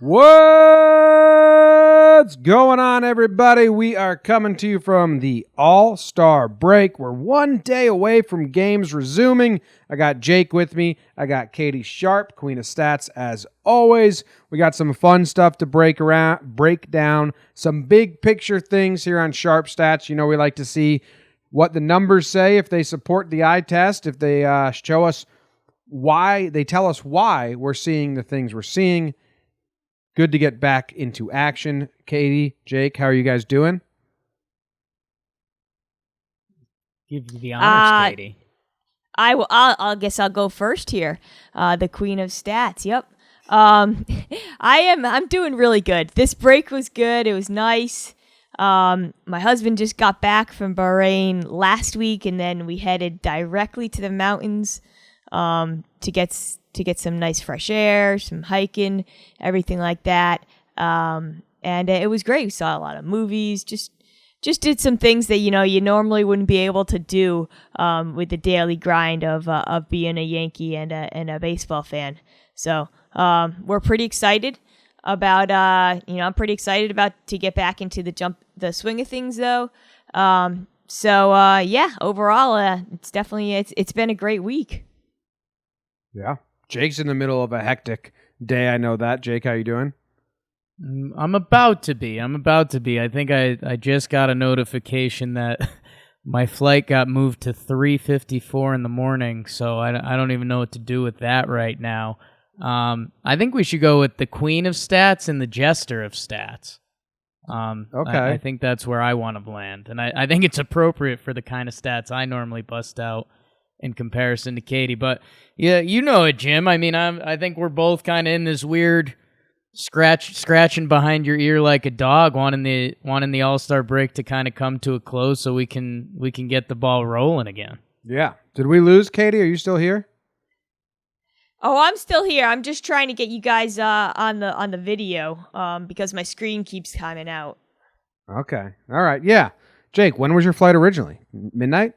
What's going on, everybody? We are coming to you from the All-Star break. We're 1 day away from games resuming. I got Jake with me. I got Katie Sharp, Queen of Stats, as always. We got some fun stuff to break down, some big picture things here on Sharp Stats. You know, we like to see what the numbers say, if they support the eye test, if they show us why, they tell us why we're seeing the things we're seeing. Good to get back into action. Katie, Jake, how are you guys doing? Give you the honors, Katie. I guess I'll go first here. The Queen of Stats. Yep. I'm doing really good. This break was good. It was nice. My husband just got back from Bahrain last week, and then we headed directly to the mountains to get some nice fresh air, some hiking, everything like that. And it was great. We saw a lot of movies, just did some things that, you normally wouldn't be able to do with the daily grind of being a Yankee and a baseball fan. So we're pretty excited about, I'm pretty excited about to get back into the swing of things, though. Overall, it's been a great week. Yeah. Jake's in the middle of a hectic day. I know that. Jake, how you doing? I'm about to be. I think I just got a notification that my flight got moved to 3:54 in the morning, so I don't even know what to do with that right now. I think we should go with the Queen of Stats and the Jester of Stats. Okay. I think that's where I want to land, and I think it's appropriate for the kind of stats I normally bust out in comparison to Katie. But yeah, you know it, Jim. I mean, I think we're both kind of in this weird scratching behind your ear like a dog, wanting the All-Star break to kind of come to a close so we can get the ball rolling again. Yeah. Did we lose, Katie? Are you still here? Oh, I'm still here. I'm just trying to get you guys on the video because my screen keeps timing out. Okay. All right. Yeah. Jake, when was your flight originally? Midnight?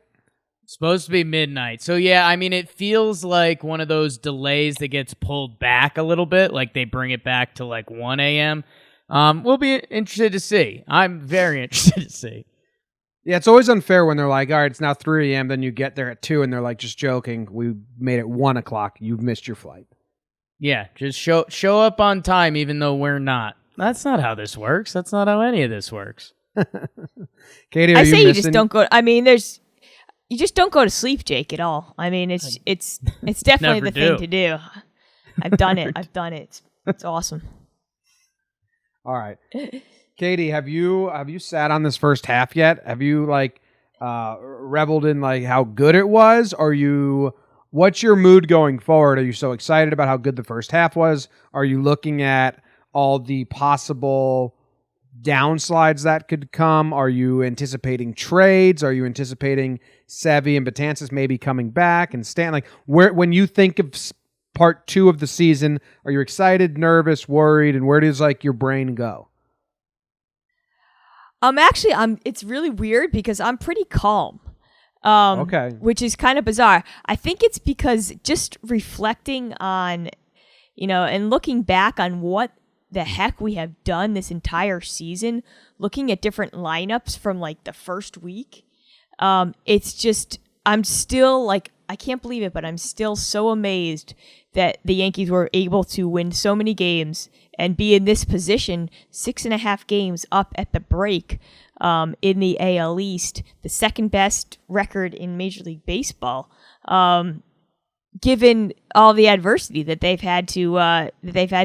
Supposed to be midnight. So, yeah, I mean, it feels like one of those delays that gets pulled back a little bit, like they bring it back to like 1 a.m. We'll be interested to see. I'm very interested to see. Yeah, it's always unfair when they're like, all right, it's now 3 a.m., then you get there at 2, and they're like, just joking, we made it 1 o'clock, you've missed your flight. Yeah, just show up on time even though we're not. That's not how this works. That's not how any of this works. Katie, I say you just don't go. I mean, you just don't go to sleep, Jake, at all. I mean, it's definitely the thing to do. I've done it. It's awesome. All right. Katie, have you sat on this first half yet? Have you reveled in like how good it was? What's your mood going forward? Are you so excited about how good the first half was? Are you looking at all the possible downslides that could come? Are you anticipating trades? Are you anticipating Sevy and Betances maybe coming back and Stan? When you think of part 2 of the season, are you excited, nervous, worried, and where does your brain go? It's really weird because I'm pretty calm. Okay. Which is kind of bizarre. I think it's because just reflecting on, and looking back on what the heck we have done this entire season, looking at different lineups from the first week. It's just, I'm still I can't believe it, but I'm still so amazed that the Yankees were able to win so many games and be in this position, 6.5 games up at the break in the AL East, the second best record in Major League Baseball, given all the adversity that they've had to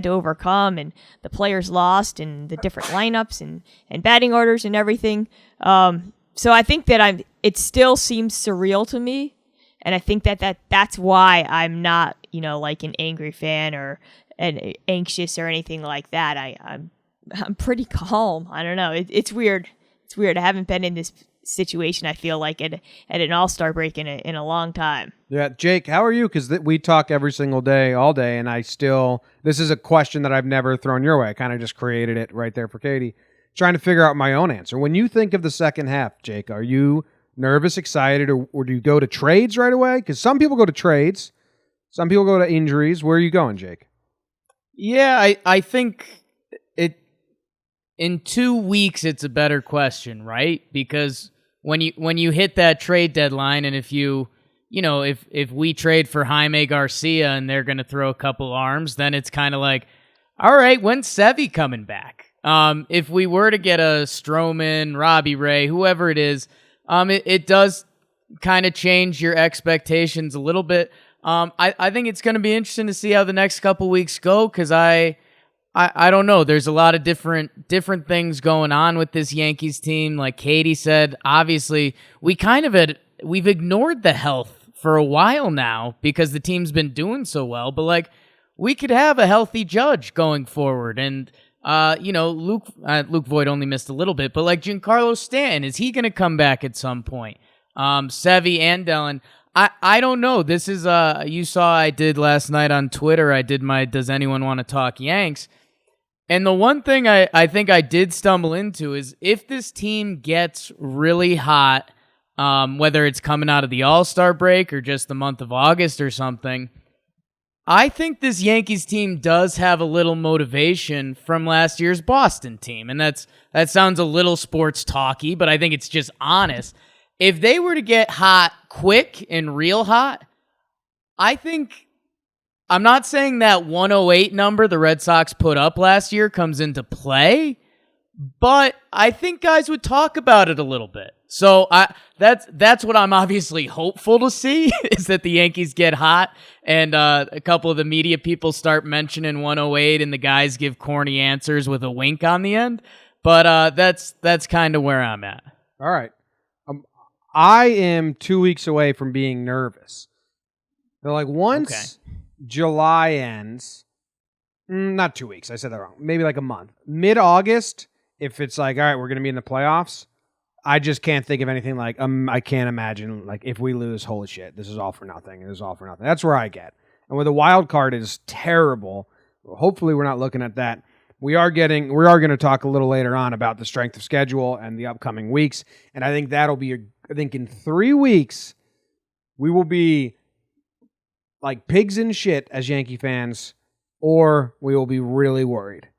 overcome, and the players lost, and the different lineups and batting orders and everything. So I think that it still seems surreal to me, and I think that's why I'm not an angry fan or an anxious or anything like that. I'm pretty calm. I don't know. It's weird. It's weird. I haven't been in this situation, I feel like, at an All-Star break in a long time. Yeah, Jake, how are you? Because we talk every single day, all day, and this is a question that I've never thrown your way. I kind of just created it right there for Katie, trying to figure out my own answer. When you think of the second half, Jake, are you nervous, excited, or do you go to trades right away? Because some people go to trades, some people go to injuries. Where are you going, Jake? Yeah, I think in 2 weeks, it's a better question, right? Because when you hit that trade deadline, and if we trade for Jaime Garcia and they're going to throw a couple arms, then it's kind of like, all right, when's Sevy coming back? If we were to get a Stroman, Robbie Ray, whoever it is, it does kind of change your expectations a little bit. I think it's going to be interesting to see how the next couple weeks go, because I don't know. There's a lot of different things going on with this Yankees team. Like Katie said, obviously we've ignored the health for a while now because the team's been doing so well. But like, we could have a healthy Judge going forward, and Luke Voit only missed a little bit, but like Giancarlo Stanton, is he going to come back at some point? Sevy and Dellin. I don't know. This is you saw I did last night on Twitter. I did my Does Anyone Want to Talk Yanks? And the one thing I think I did stumble into is if this team gets really hot, whether it's coming out of the All-Star break or just the month of August or something, I think this Yankees team does have a little motivation from last year's Boston team. And that sounds a little sports talky, but I think it's just honest. If they were to get hot quick and real hot, I'm not saying that 108 number the Red Sox put up last year comes into play, but I think guys would talk about it a little bit. So that's what I'm obviously hopeful to see, is that the Yankees get hot and a couple of the media people start mentioning 108 and the guys give corny answers with a wink on the end. But that's kind of where I'm at. All right. I am 2 weeks away from being nervous. They're like, once July ends, not 2 weeks, I said that wrong, maybe like a month. Mid-August, if it's like, all right, we're going to be in the playoffs, I just can't think of anything like, I can't imagine, like, if we lose, holy shit, this is all for nothing, this is all for nothing. That's where I get. And where the wild card is terrible, hopefully we're not looking at that. We are going to talk a little later on about the strength of schedule and the upcoming weeks, and I think that'll be, I think in 3 weeks, we will be like pigs in shit as Yankee fans, or we will be really worried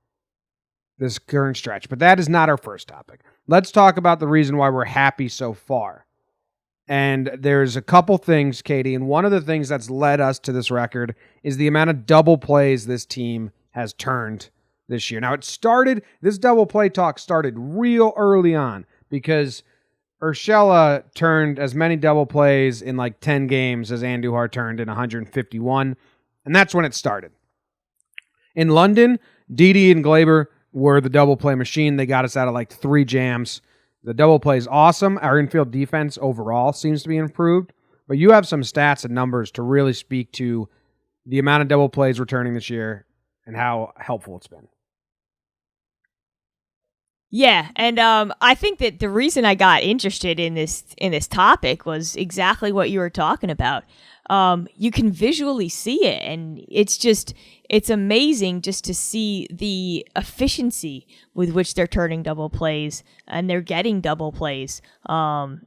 this current stretch. But that is not our first topic. Let's talk about the reason why we're happy so far. And there's a couple things, Katie, and one of the things that's led us to this record is the amount of double plays this team has turned this year. Now, this double play talk started real early on because Urshela turned as many double plays in like 10 games as Andujar turned in 151, and that's when it started. In London, Didi and Glaber were the double play machine. They got us out of like 3 jams. The double play is awesome. Our infield defense overall seems to be improved, but you have some stats and numbers to really speak to the amount of double plays returning this year and how helpful it's been. Yeah, and I think that the reason I got interested in this topic was exactly what you were talking about. You can visually see it, and it's amazing just to see the efficiency with which they're turning double plays and they're getting double plays. And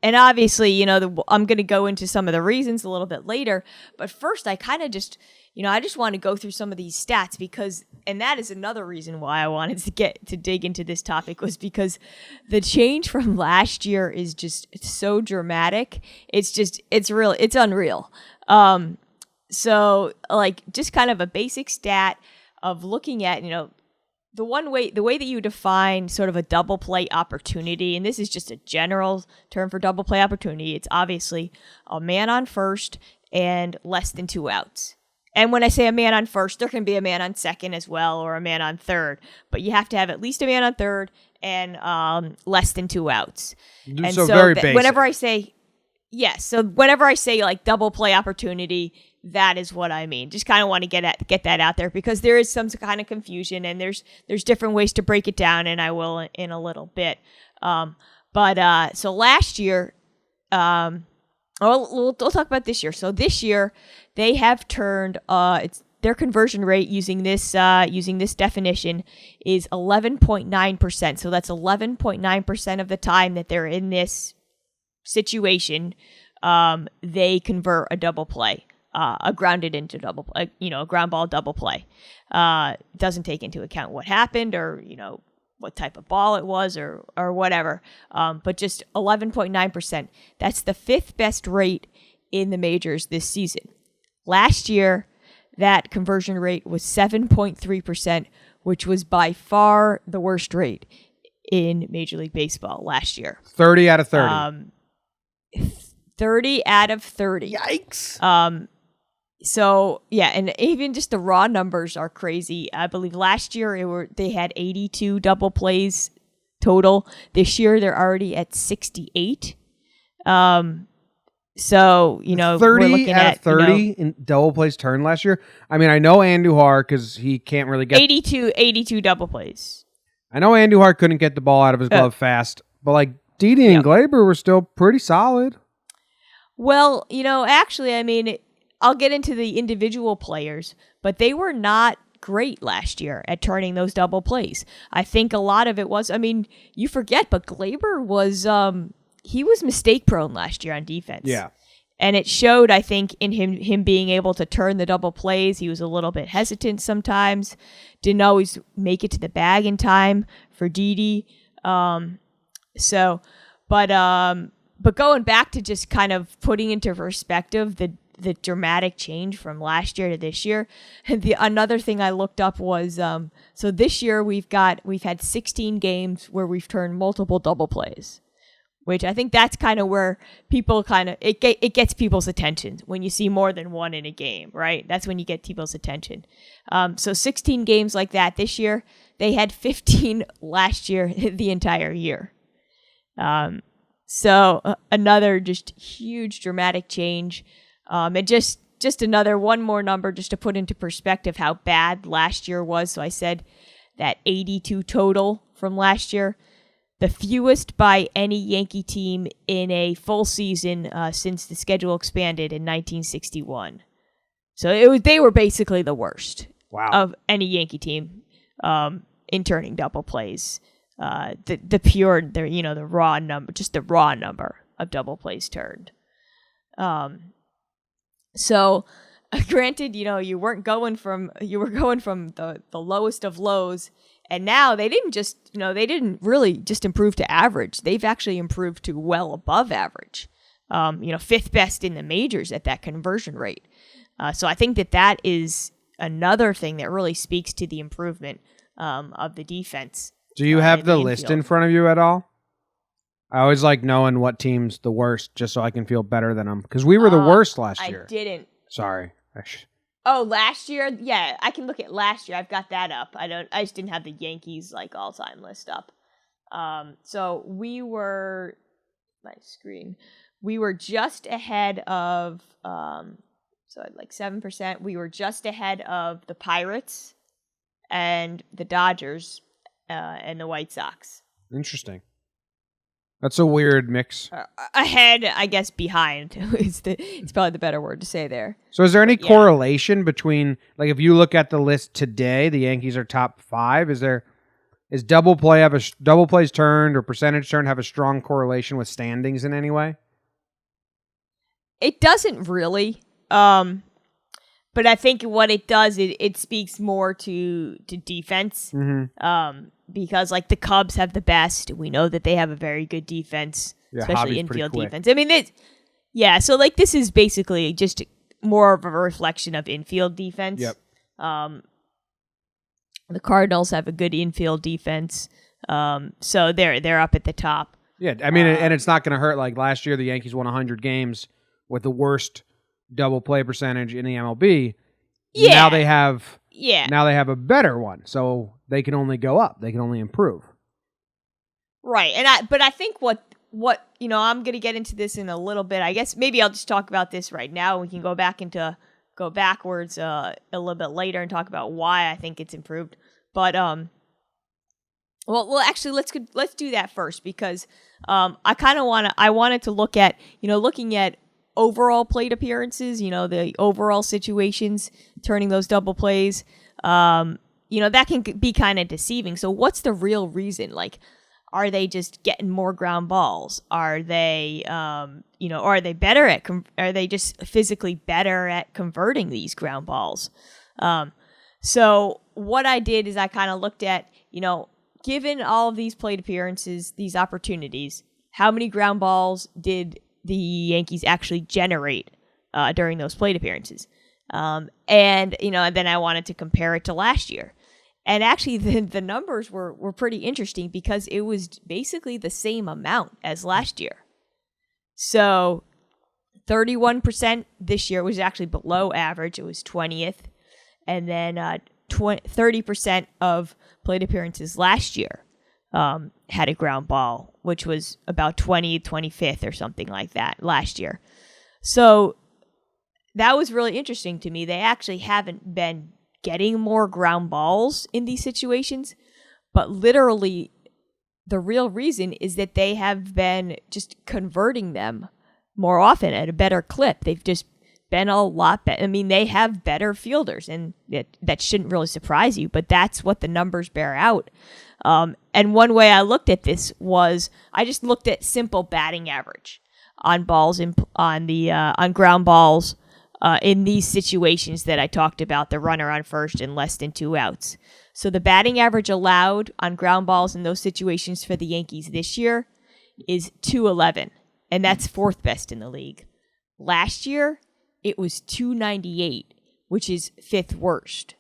obviously, I'm going to go into some of the reasons a little bit later, but first I kind of just want to go through some of these stats and that is another reason why I wanted to dig into this topic, was because the change from last year is just so dramatic. It's unreal. So like just kind of a basic stat of looking at, the way that you define sort of a double play opportunity, and this is just a general term for double play opportunity. It's obviously a man on first and less than 2 outs. And when I say a man on first, there can be a man on second as well, or a man on third. But you have to have at least a man on third and less than 2 outs. And so very basic. Whenever I say like double play opportunity, that is what I mean. Just kind of want to get that out there, because there is some kind of confusion, and there's different ways to break it down, and I will in a little bit. So last year, we'll talk about this year. So this year, they have turned their conversion rate using this definition is 11.9%. So that's 11.9% of the time that they're in this situation, they convert a double play. a grounded into double, a ground ball double play. Doesn't take into account what happened or what type of ball it was or whatever. But just 11.9%. That's the 5th best rate in the majors this season. Last year, that conversion rate was 7.3%, which was by far the worst rate in Major League Baseball last year. 30 out of 30. 30 out of 30. Yikes. So, yeah, and even just the raw numbers are crazy. I believe last year they had 82 double plays total. This year they're already at 68. So, 30 we're looking out of 30 in double plays turned last year. I mean, I know Andujar because he can't really get 82 double plays. I know Andujar couldn't get the ball out of his glove fast, but like Didi and Glaber were still pretty solid. Well, actually, I mean, I'll get into the individual players, but they were not great last year at turning those double plays. I think a lot of it was, I mean, you forget, but Glaber was he was mistake prone last year on defense. Yeah. And it showed, I think, in him being able to turn the double plays. He was a little bit hesitant sometimes. Didn't always make it to the bag in time for Didi. But going back to just kind of putting into perspective the dramatic change from last year to this year. Another thing I looked up was so this year we've had 16 games where we've turned multiple double plays, which I think that's kind of where people it gets people's attention when you see more than one in a game, right? That's when you get people's attention. So 16 games like that this year. They had 15 last year, the entire year. So another just huge dramatic change. And just another one more number just to put into perspective how bad last year was. So I said that 82 total from last year, the fewest by any Yankee team in a full season since the schedule expanded in 1961. So they were basically the worst of any Yankee team in turning double plays. The raw number, just the raw number of double plays turned. So, granted, you were going from the lowest of lows, and now they didn't really just improve to average. They've actually improved to well above average. 5th best in the majors at that conversion rate. So I think that is another thing that really speaks to the improvement of the defense. Do you have the list in front of you at all? I always like knowing what team's the worst just so I can feel better than them. Because we were the worst last year. I didn't. Sorry. Last year? Yeah, I can look at last year. I've got that up. I just didn't have the Yankees all-time list up. So we were... My screen. We were just ahead of... 7%. We were just ahead of the Pirates and the Dodgers and the White Sox. Interesting. That's a weird mix. Ahead, I guess behind it's probably the better word to say there. So is there any correlation between, like if you look at the list today, the Yankees are top 5, is double plays turned or percentage turned have a strong correlation with standings in any way? It doesn't really. But I think what it does, it speaks more to defense. Mm-hmm. Because the Cubs have the best. We know that they have a very good defense, especially infield defense. I mean, so this is basically just more of a reflection of infield defense. Yep. The Cardinals have a good infield defense. So they're up at the top. Yeah, I mean, and it's not going to hurt. Like last year, the Yankees won 100 games with the worst double play percentage in the MLB. Yeah. Now they have a better one, so they can only go up. They can only improve. Right, but I think what I'm going to get into this in a little bit. I guess maybe I'll just talk about this right now. We can go backwards a little bit later and talk about why I think it's improved. But well, actually, let's do that first because I wanted to look at looking at overall plate appearances, the overall situations, turning those double plays, that can be kind of deceiving. So what's the real reason? are they just getting more ground balls? Are they, or are they better at, are they just physically better at converting these ground balls? So what I did is I kind of looked at, given all of these plate appearances, these opportunities, how many ground balls did the Yankees actually generate during those plate appearances? And then I wanted to compare it to last year. And actually, the numbers were pretty interesting because it was basically the same amount as last year. So 31% this year was actually below average. It was 20th. And then 30% of plate appearances last year had a ground ball, which was about 25th or something like that last year. So that was really interesting to me. They actually haven't been getting more ground balls in these situations, but literally the real reason is that they have been just converting them more often at a better clip. They've just been a lot better. I mean, they have better fielders, and that shouldn't really surprise you, but that's what the numbers bear out. And one way I looked at this was I just looked at simple batting average on balls on ground balls. In these situations that I talked about, the runner on first and less than 2 outs. So the batting average allowed on ground balls in those situations for the Yankees this year is .211, and that's 4th best in the league. Last year, it was .298, which is 5th worst.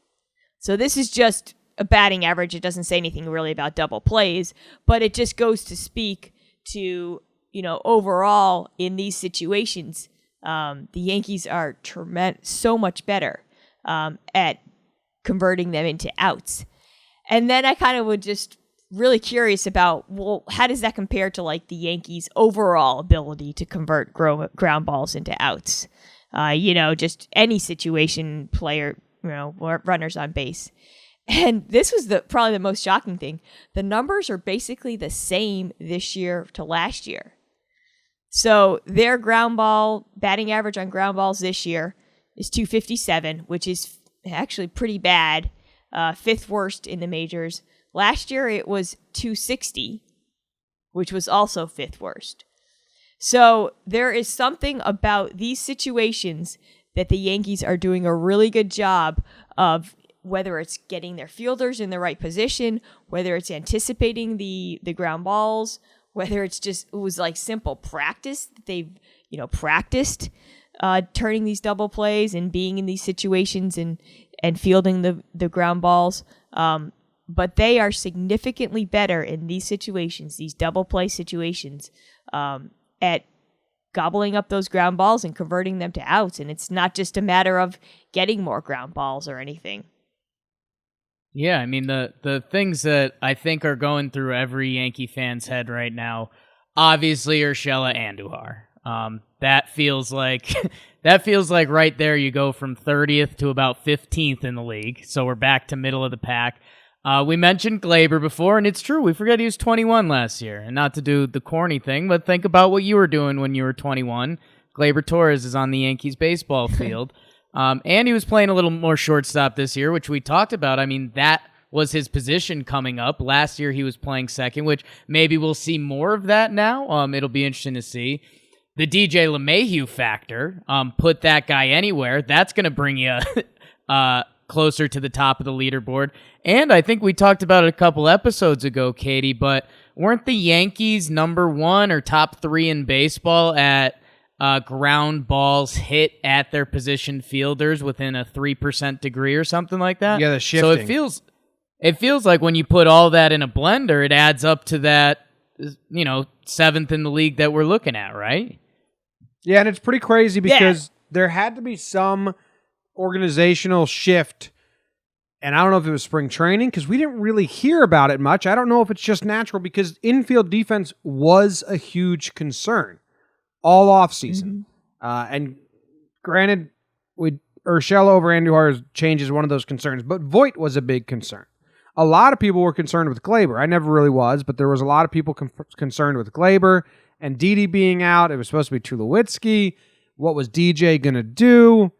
So this is just a batting average. It doesn't say anything really about double plays, but it just goes to speak to, overall in these situations, the Yankees are so much better at converting them into outs. And then I kind of was just really curious about, well, how does that compare to like the Yankees' overall ability to convert ground balls into outs? Just any situation player, runners on base. And this was probably the most shocking thing. The numbers are basically the same this year to last year. So their ground ball batting average on ground balls this year is .257, which is actually pretty bad, 5th worst in the majors. Last year it was .260, which was also 5th worst. So there is something about these situations that the Yankees are doing a really good job of, whether it's getting their fielders in the right position, whether it's anticipating the ground balls, whether it was like simple practice. They've, practiced turning these double plays and being in these situations and fielding the ground balls. But they are significantly better in these situations, these double play situations, at gobbling up those ground balls and converting them to outs. And it's not just a matter of getting more ground balls or anything. Yeah, I mean, the things that I think are going through every Yankee fan's head right now, obviously Urshela Andujar. That feels like right there you go from 30th to about 15th in the league. So we're back to middle of the pack. We mentioned Gleyber before, and it's true. We forget he was 21 last year. And not to do the corny thing, but think about what you were doing when you were 21. Gleyber Torres is on the Yankees baseball field. And he was playing a little more shortstop this year, which we talked about. I mean, that was his position coming up. Last year he was playing second, which maybe we'll see more of that now. It'll be interesting to see. The DJ LeMahieu factor, put that guy anywhere. That's going to bring you closer to the top of the leaderboard. And I think we talked about it a couple episodes ago, Katie, but weren't the Yankees number 1 or top 3 in baseball at ground balls hit at their position fielders within a 3% degree or something like that? Yeah, the shifting. So it feels like when you put all that in a blender, it adds up to that, 7th in the league that we're looking at, right? Yeah, and it's pretty crazy because there had to be some organizational shift, and I don't know if it was spring training because we didn't really hear about it much. I don't know if it's just natural because infield defense was a huge concern all offseason. And granted, with Urshela over Andujar's change is one of those concerns, but Voit was a big concern. A lot of people were concerned with Gleyber. I never really was, but there was a lot of people concerned with Gleyber and Didi being out. It was supposed to be Tulowitzki. What was DJ going to do?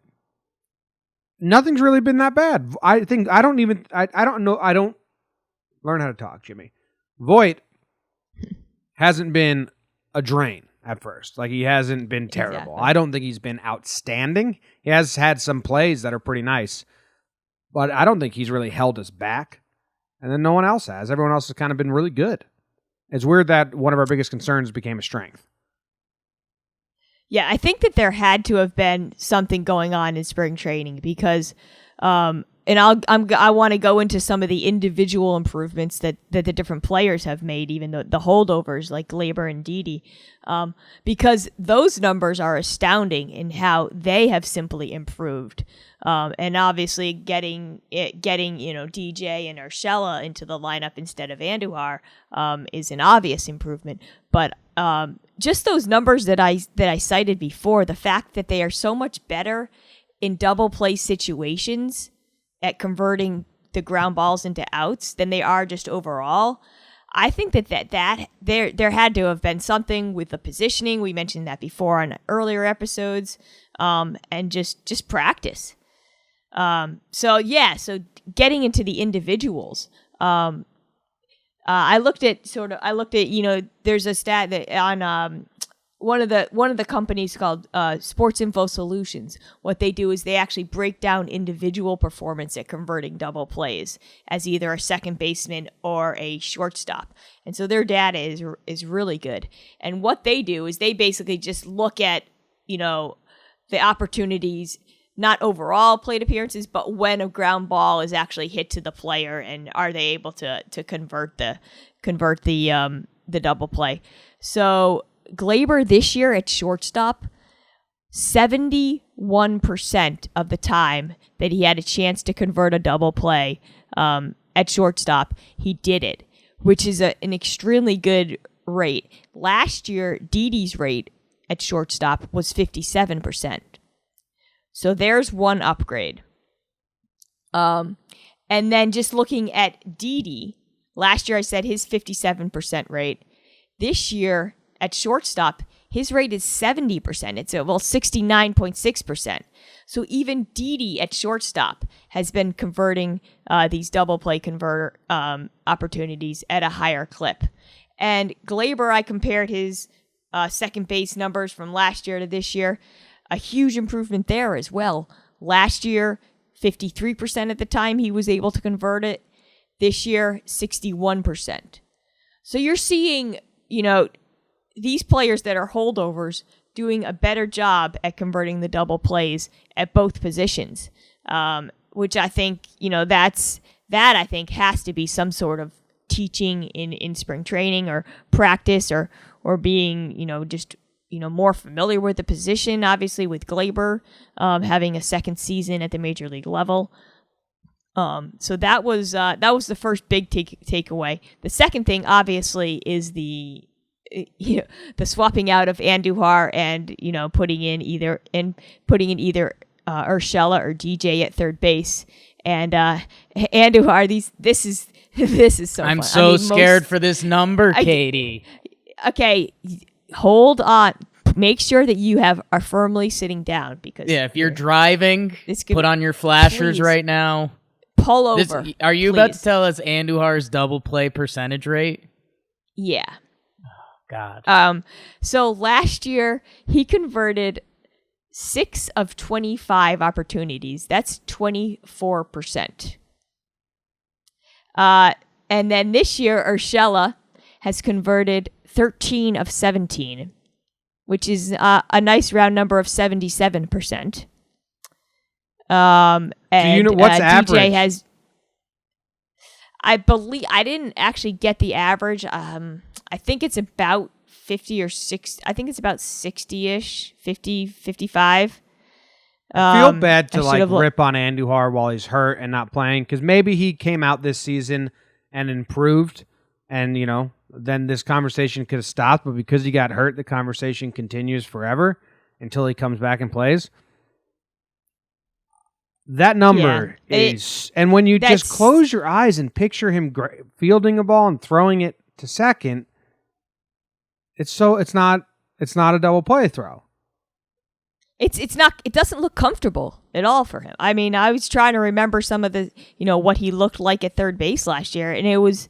Nothing's really been that bad. I don't learn how to talk, Jimmy. Voit hasn't been a drain at first. Like, he hasn't been terrible. Exactly. I don't think he's been outstanding. He has had some plays that are pretty nice, but I don't think he's really held us back. And then no one else has. Everyone else has kind of been really good. It's weird that one of our biggest concerns became a strength. Yeah, I think that there had to have been something going on in spring training because, and I want to go into some of the individual improvements that the different players have made, even the holdovers like Gleyber and Didi, because those numbers are astounding in how they have simply improved. And obviously getting DJ and Urshela into the lineup instead of Andujar is an obvious improvement. But just those numbers that I cited before, the fact that they are so much better in double play situations at converting the ground balls into outs than they are just overall. I think that there had to have been something with the positioning. We mentioned that before on earlier episodes, and just practice. So getting into the individuals, I looked at there's a stat that on one of the companies called Sports Info Solutions. What they do is they actually break down individual performance at converting double plays as either a second baseman or a shortstop. And so their data is really good. And what they do is they basically just look at, the opportunities, not overall plate appearances, but when a ground ball is actually hit to the player, and are they able to convert the double play. So Gleyber this year at shortstop, 71% of the time that he had a chance to convert a double play at shortstop, he did it, which is an extremely good rate. Last year, Didi's rate at shortstop was 57%. So there's one upgrade. And then just looking at Didi, last year I said his 57% rate. This year at shortstop, his rate is 70%. It's 69.6%. So even Didi at shortstop has been converting these double play converter opportunities at a higher clip. And Gleyber, I compared his second base numbers from last year to this year. A huge improvement there as well. Last year, 53% at the time he was able to convert it. This year, 61%. So you're seeing, these players that are holdovers doing a better job at converting the double plays at both positions, which I think, that I think has to be some sort of teaching in spring training or practice or being, more familiar with the position, obviously with Gleyber having a second season at the major league level. So that was the first big takeaway. The second thing, obviously, is the swapping out of Andujar and putting in either Urshela or DJ at third base. And Andujar, this is so. I'm fun. so scared for this number, Katie. Okay, hold on. Make sure that you are firmly sitting down because if you're driving, put on your flashers please. Right now. Pull over. Are you please. about to tell us Andujar's double play percentage rate? Yeah. God. So last year he converted 6 of 25 opportunities. That's 24%. And then this year Urshela has converted 13 of 17, which is a nice round number of 77%. And what's average? DJ has, I believe, I didn't actually get the average. I think it's about 50 or 60. I think it's about 60-ish, 50, 55. I feel bad to rip on Andujar while he's hurt and not playing, because maybe he came out this season and improved, and then this conversation could have stopped. But because he got hurt, the conversation continues forever until he comes back and plays. That number is, and when you just close your eyes and picture him fielding a ball and throwing it to second, it's not a double play throw. It's not. It doesn't look comfortable at all for him. I mean, I was trying to remember some of the, what he looked like at third base last year, and it was,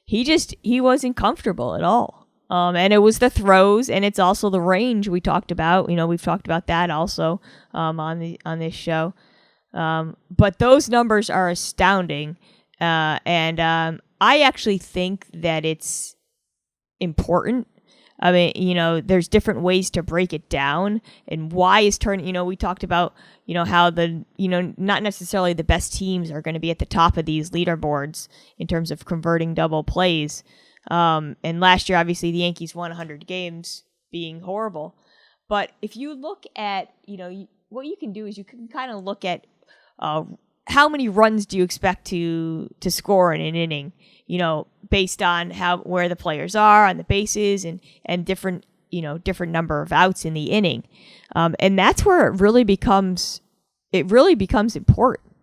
he wasn't comfortable at all. And it was the throws, and it's also the range we talked about. We've talked about that also on this show. But those numbers are astounding, and I actually think that it's important. I mean, there's different ways to break it down, and why is turning. We talked about how not necessarily the best teams are going to be at the top of these leaderboards in terms of converting double plays. And last year, obviously, the Yankees won 100 games, being horrible. But if you look at, what you can do is you can kind of look at how many runs do you expect to score in an inning, based on where the players are on the bases and different number of outs in the inning. And that's where it really becomes important.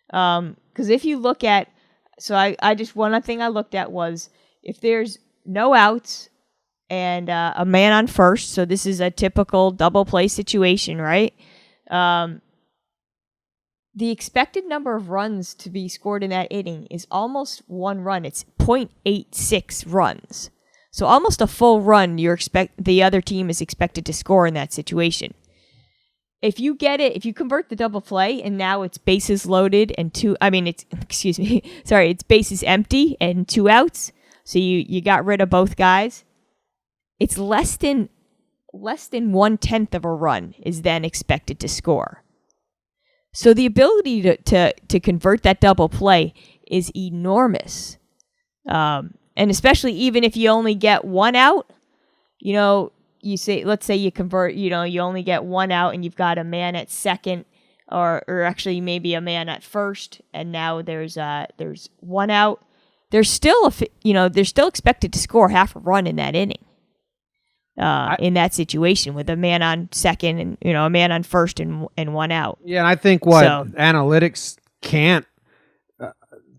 Because if you look at, one thing I looked at was, if there's no outs and a man on first, so this is a typical double play situation, right? The expected number of runs to be scored in that inning is almost 1 run. It's 0.86 runs. So almost a full run the other team is expected to score in that situation. If you convert the double play and now it's bases loaded and it's bases empty and 2 outs. So you got rid of both guys. It's less than 1/10 of a run is then expected to score. So the ability to convert that double play is enormous. And especially even if you only get 1 out, let's say you convert, you only get 1 out and you've got a man at second or actually maybe a man at first, and now there's 1 out. They're still expected to score half a run in that inning. In that situation with a man on second and a man on first and 1 out. Yeah, and I think analytics can't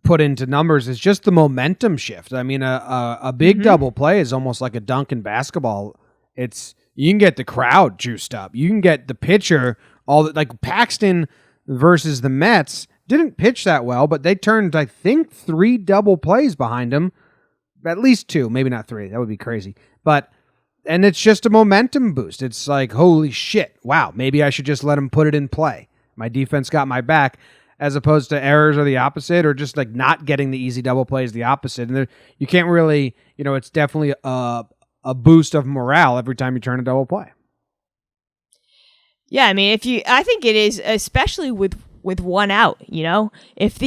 put into numbers is just the momentum shift. I mean, a big double play is almost like a dunk in basketball. You can get the crowd juiced up. You can get the pitcher like Paxton versus the Mets didn't pitch that well, but they turned, I think, 3 double plays behind him. At least 2, maybe not 3. That would be crazy. And it's just a momentum boost. It's like, holy shit, wow, maybe I should just let him put it in play. My defense got my back, as opposed to errors or the opposite, or just like not getting the easy double plays the opposite. And you can't really, it's definitely a boost of morale every time you turn a double play. Yeah, I mean, I think it is, especially with 1 out, if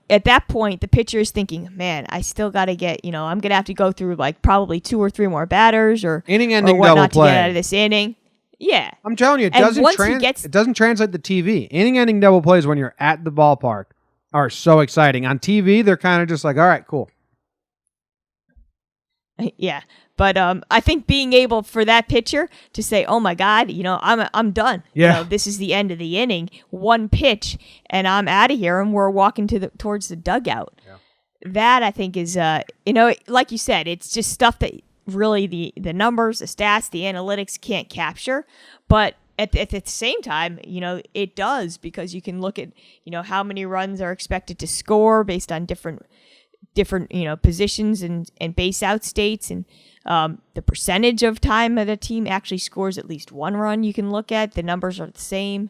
at that point, the pitcher is thinking, man, I still got to get, I'm going to have to go through like probably 2 or 3 more batters or inning-ending whatnot double play to get out of this inning. Yeah. I'm telling you, it doesn't translate to TV. Inning-ending double plays when you're at the ballpark are so exciting. On TV, they're kind of just like, all right, cool. Yeah. But I think being able for that pitcher to say, "Oh my God, I'm done. Yeah. This is the end of the inning. 1 pitch, and I'm out of here, and we're walking towards the dugout." Yeah. That I think is, like you said, it's just stuff that really the numbers, the stats, the analytics can't capture. But at the same time, it does, because you can look at how many runs are expected to score based on different positions and base out states, and the percentage of time that a team actually scores at least 1 run. You can look at the numbers are the same.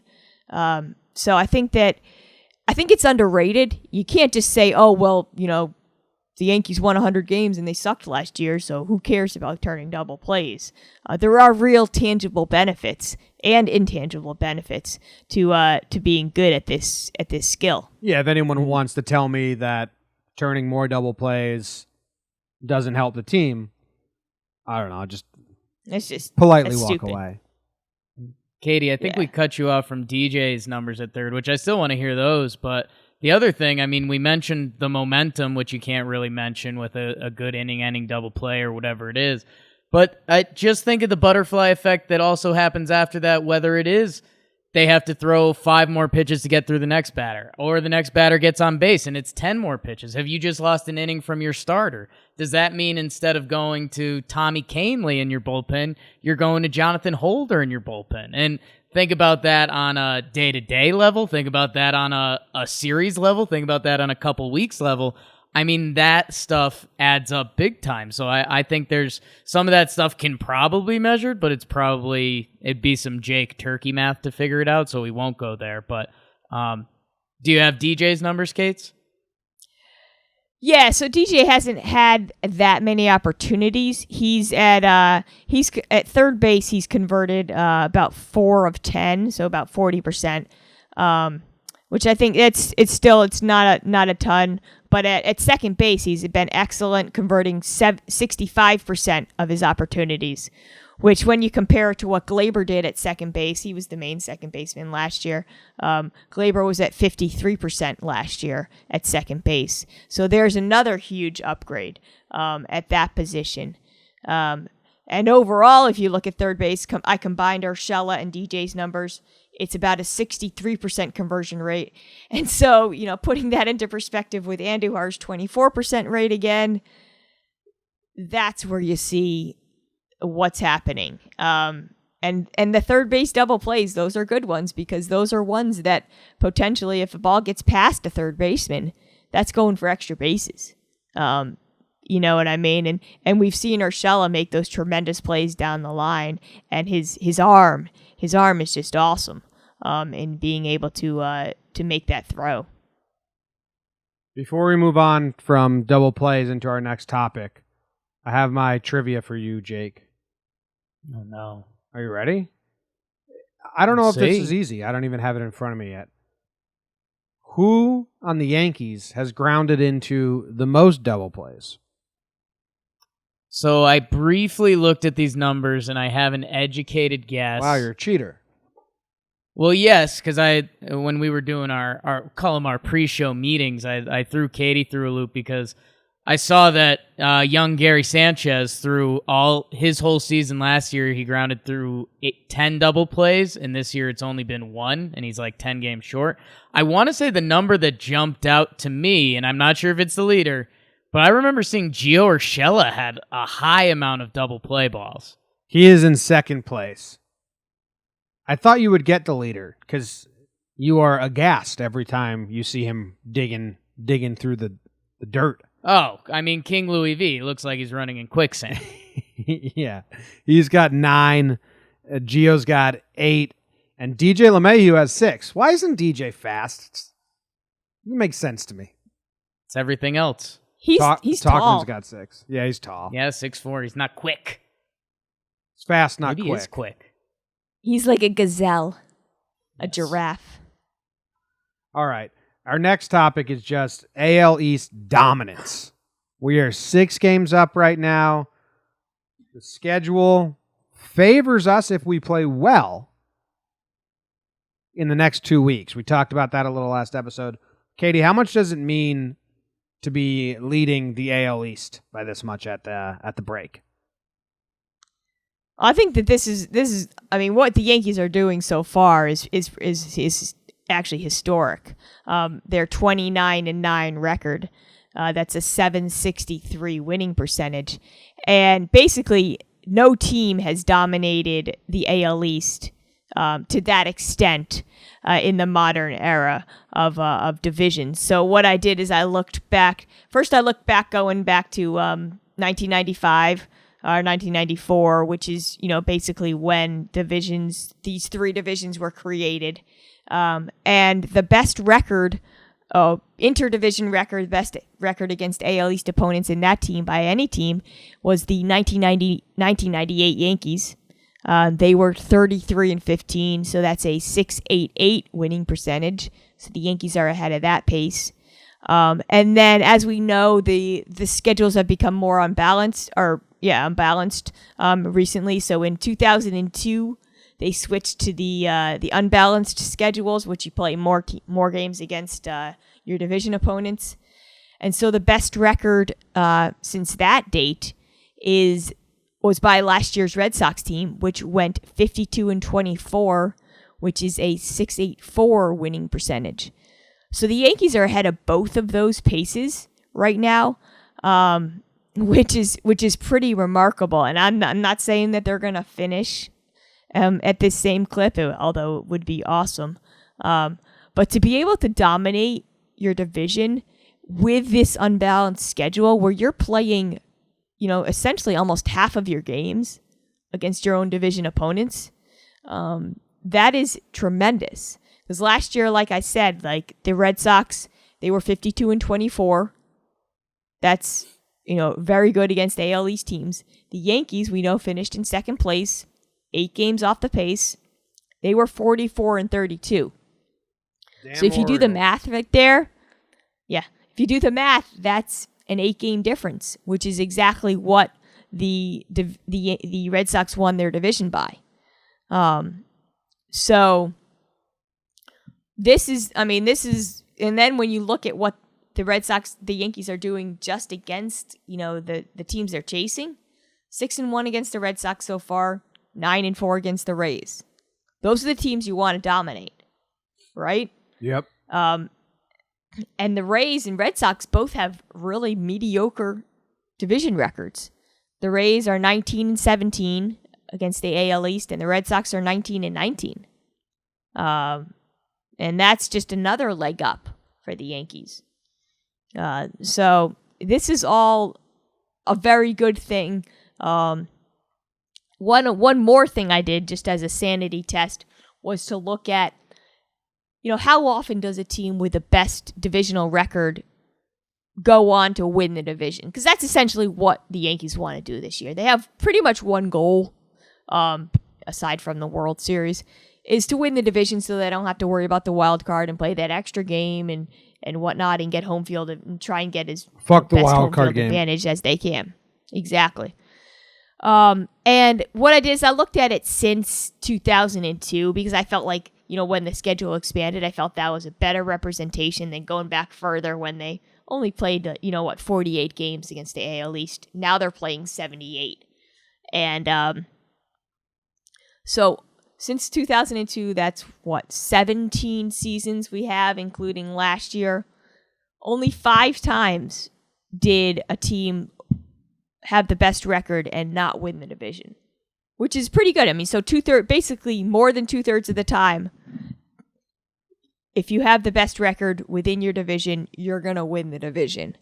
So I think it's underrated. You can't just say, oh, well, the Yankees won 100 games and they sucked last year, so who cares about turning double plays? There are real tangible benefits and intangible benefits to being good at this skill. Yeah, if anyone wants to tell me that turning more double plays doesn't help the team, I don't know. It's just politely walk stupid. away. Katie, I think we cut you off from DJ's numbers at third, which I still want to hear those. But the other thing, I mean, we mentioned the momentum, which you can't really mention with a good inning-ending double play or whatever it is. But I just think of the butterfly effect that also happens after that, whether it is they have to throw 5 more pitches to get through the next batter, or the next batter gets on base and it's 10 more pitches. Have you just lost an inning from your starter? Does that mean instead of going to Tommy Kahnle in your bullpen, you're going to Jonathan Holder in your bullpen? And think about that on a day-to-day level. Think about that on a series level. Think about that on a couple weeks level. I mean, that stuff adds up big time. So I think there's some of that stuff can probably be measured, but it'd be some Jake Turkey math to figure it out. So we won't go there. But do you have DJ's numbers, Kates? Yeah, so DJ hasn't had that many opportunities. He's at third base. He's converted about 4 of 10, so about 40%, which I think it's not a ton. But at second base, he's been excellent, converting 65% of his opportunities, which when you compare it to what Glaber did at second base, he was the main second baseman last year. Glaber was at 53% last year at second base. So there's another huge upgrade at that position. And overall, if you look at third base, I combined Urshela and DJ's numbers. It's about a 63% conversion rate. And so, putting that into perspective with Andujar's 24% rate again, that's where you see what's happening. And the third base double plays, those are good ones because those are ones that potentially, if a ball gets past a third baseman, that's going for extra bases. You know what I mean? And we've seen Urshela make those tremendous plays down the line, and his arm is just awesome in being able to make that throw. Before we move on from double plays into our next topic, I have my trivia for you, Jake. Oh, no. Are you ready? I don't know if this See. is easy. I don't even have it in front of me yet. Who on the Yankees has grounded into the most double plays? So I briefly looked at these numbers, and I have an educated guess. Wow, you're a cheater. Well, yes, because when we were doing our call them our pre-show meetings, I threw Katie through a loop because I saw that young Gary Sanchez through his whole season last year, he grounded through 10 double plays, and this year it's only been 1, and he's like 10 games short. I want to say the number that jumped out to me, and I'm not sure if it's the leader, but I remember seeing Gio Urshela had a high amount of double play balls. He is in second place. I thought you would get the leader because you are aghast every time you see him digging through the dirt. Oh, I mean, King Louis V looks like he's running in quicksand. Yeah. He's got 9. Gio's got 8. And DJ LeMahieu has 6. Why isn't DJ fast? It makes sense to me. It's everything else. He's Talkman's tall. got 6. Yeah, he's tall. Yeah, 6'4". He's not quick. He's fast, not Maybe quick. he is quick. He's like a gazelle, a Yes. giraffe. All right. Our next topic is just AL East dominance. We are 6 games up right now. The schedule favors us if we play well in the next 2 weeks. We talked about that a little last episode. Katie, how much does it mean to be leading the AL East by this much at the break? I think that this is. I mean, what the Yankees are doing so far is actually historic. Their 29-9 record. That's a 763 winning percentage, and basically no team has dominated the AL East to that extent in the modern era of divisions. So what I did is I looked back. First, I looked back going back to 1995. 1994, which is, basically when these 3 divisions were created. And the best record, interdivision record, best record against AL East opponents in that team by any team was the 1998 Yankees. They were 33-15, so that's a 6.88 winning percentage. So the Yankees are ahead of that pace. And then, as we know, the schedules have become more unbalanced recently. So in 2002, they switched to the unbalanced schedules, which you play more games against your division opponents. And so the best record since that date was by last year's Red Sox team, which went 52-24, which is a 6.84 winning percentage. So the Yankees are ahead of both of those paces right now, which is pretty remarkable. And I'm not saying that they're going to finish at this same clip, although it would be awesome. But to be able to dominate your division with this unbalanced schedule where you're playing, essentially almost half of your games against your own division opponents, that is tremendous. Because last year, like I said, like the Red Sox, they were 52-24. That's, very good against AL East teams. The Yankees, we know, finished in second place, 8 games off the pace. They were 44-32. So if you do the math right there, if you do the math, that's an 8-game difference, which is exactly what the Red Sox won their division by. So this is, and then when you look at what the Yankees are doing just against, the teams they're chasing, 6-1 against the Red Sox so far, 9-4 against the Rays. Those are the teams you want to dominate, right? Yep. And the Rays and Red Sox both have really mediocre division records. The Rays are 19-17 against the AL East, and the Red Sox are 19-19. And that's just another leg up for the Yankees. So this is all a very good thing. One more thing I did just as a sanity test was to look at, how often does a team with the best divisional record go on to win the division? Because that's essentially what the Yankees want to do this year. They have pretty much one goal, aside from the World Series, is to win the division so they don't have to worry about the wild card and play that extra game and whatnot and get home field and try and get as Fuck the best wild home card field game advantage as they can. Exactly. And what I did is I looked at it since 2002 because I felt like, when the schedule expanded, I felt that was a better representation than going back further when they only played, 48 games against the AL East. Now they're playing 78. And so since 2002, that's 17 seasons we have, including last year. Only 5 times did a team have the best record and not win the division, which is pretty good. So basically more than 2/3 of the time, if you have the best record within your division, you're gonna win the division.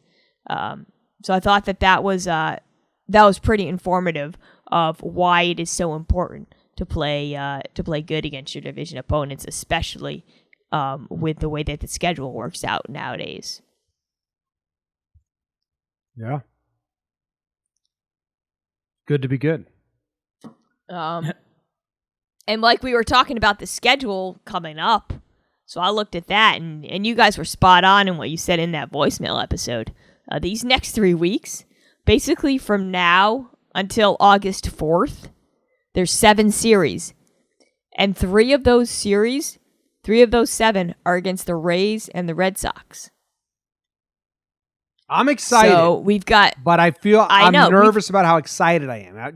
So I thought that was pretty informative of why it is so important to play good against your division opponents, especially with the way that the schedule works out nowadays. Yeah. Good to be good. And like we were talking about the schedule coming up, so I looked at that, and you guys were spot on in what you said in that voicemail episode. These next 3 weeks, basically from now until August 4th, there's 7 series. And 3 of those 7 are against the Rays and the Red Sox. I'm excited. So we've got... But I'm know, nervous about how excited I am.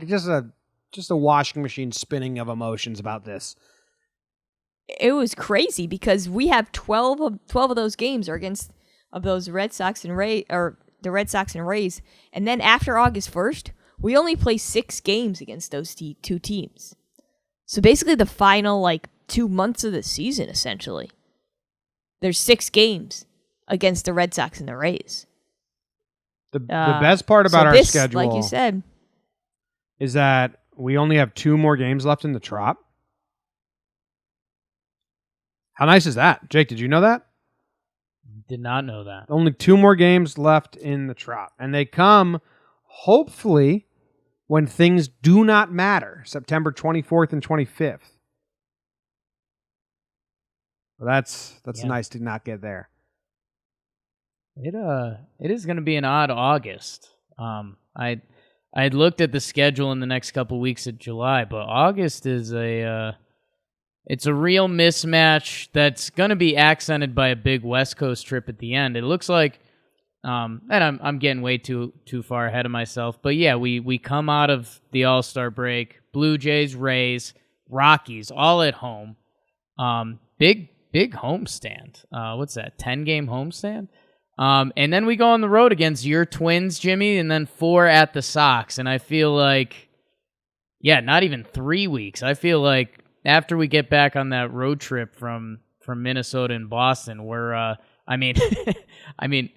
Just a washing machine spinning of emotions about this. It was crazy because we have 12 of those games are against of those Red Sox and the Red Sox and Rays. And then after August 1st, we only play 6 games against those 2 teams. So basically the final 2 months of the season, essentially. There's 6 games against the Red Sox and the Rays. The best part about our schedule, like you said, is that we only have 2 more games left in the Trop. How nice is that? Jake, did you know that? Did not know that. Only 2 more games left in the Trop. And they come, hopefully, when things do not matter. September 24th and 25th. Well, that's nice to not get there. It is going to be an odd August. I had looked at the schedule in the next couple weeks of July, but August is it's a real mismatch that's going to be accented by a big West Coast trip at the end. It looks like, and I'm getting way too far ahead of myself, but yeah, we come out of the All-Star break, Blue Jays, Rays, Rockies, all at home. Big homestand. What's that? 10-game homestand. And then we go on the road against your Twins, Jimmy, and then 4 at the Sox. And I feel like, not even 3 weeks. I feel like after we get back on that road trip from Minnesota and Boston, we're I mean,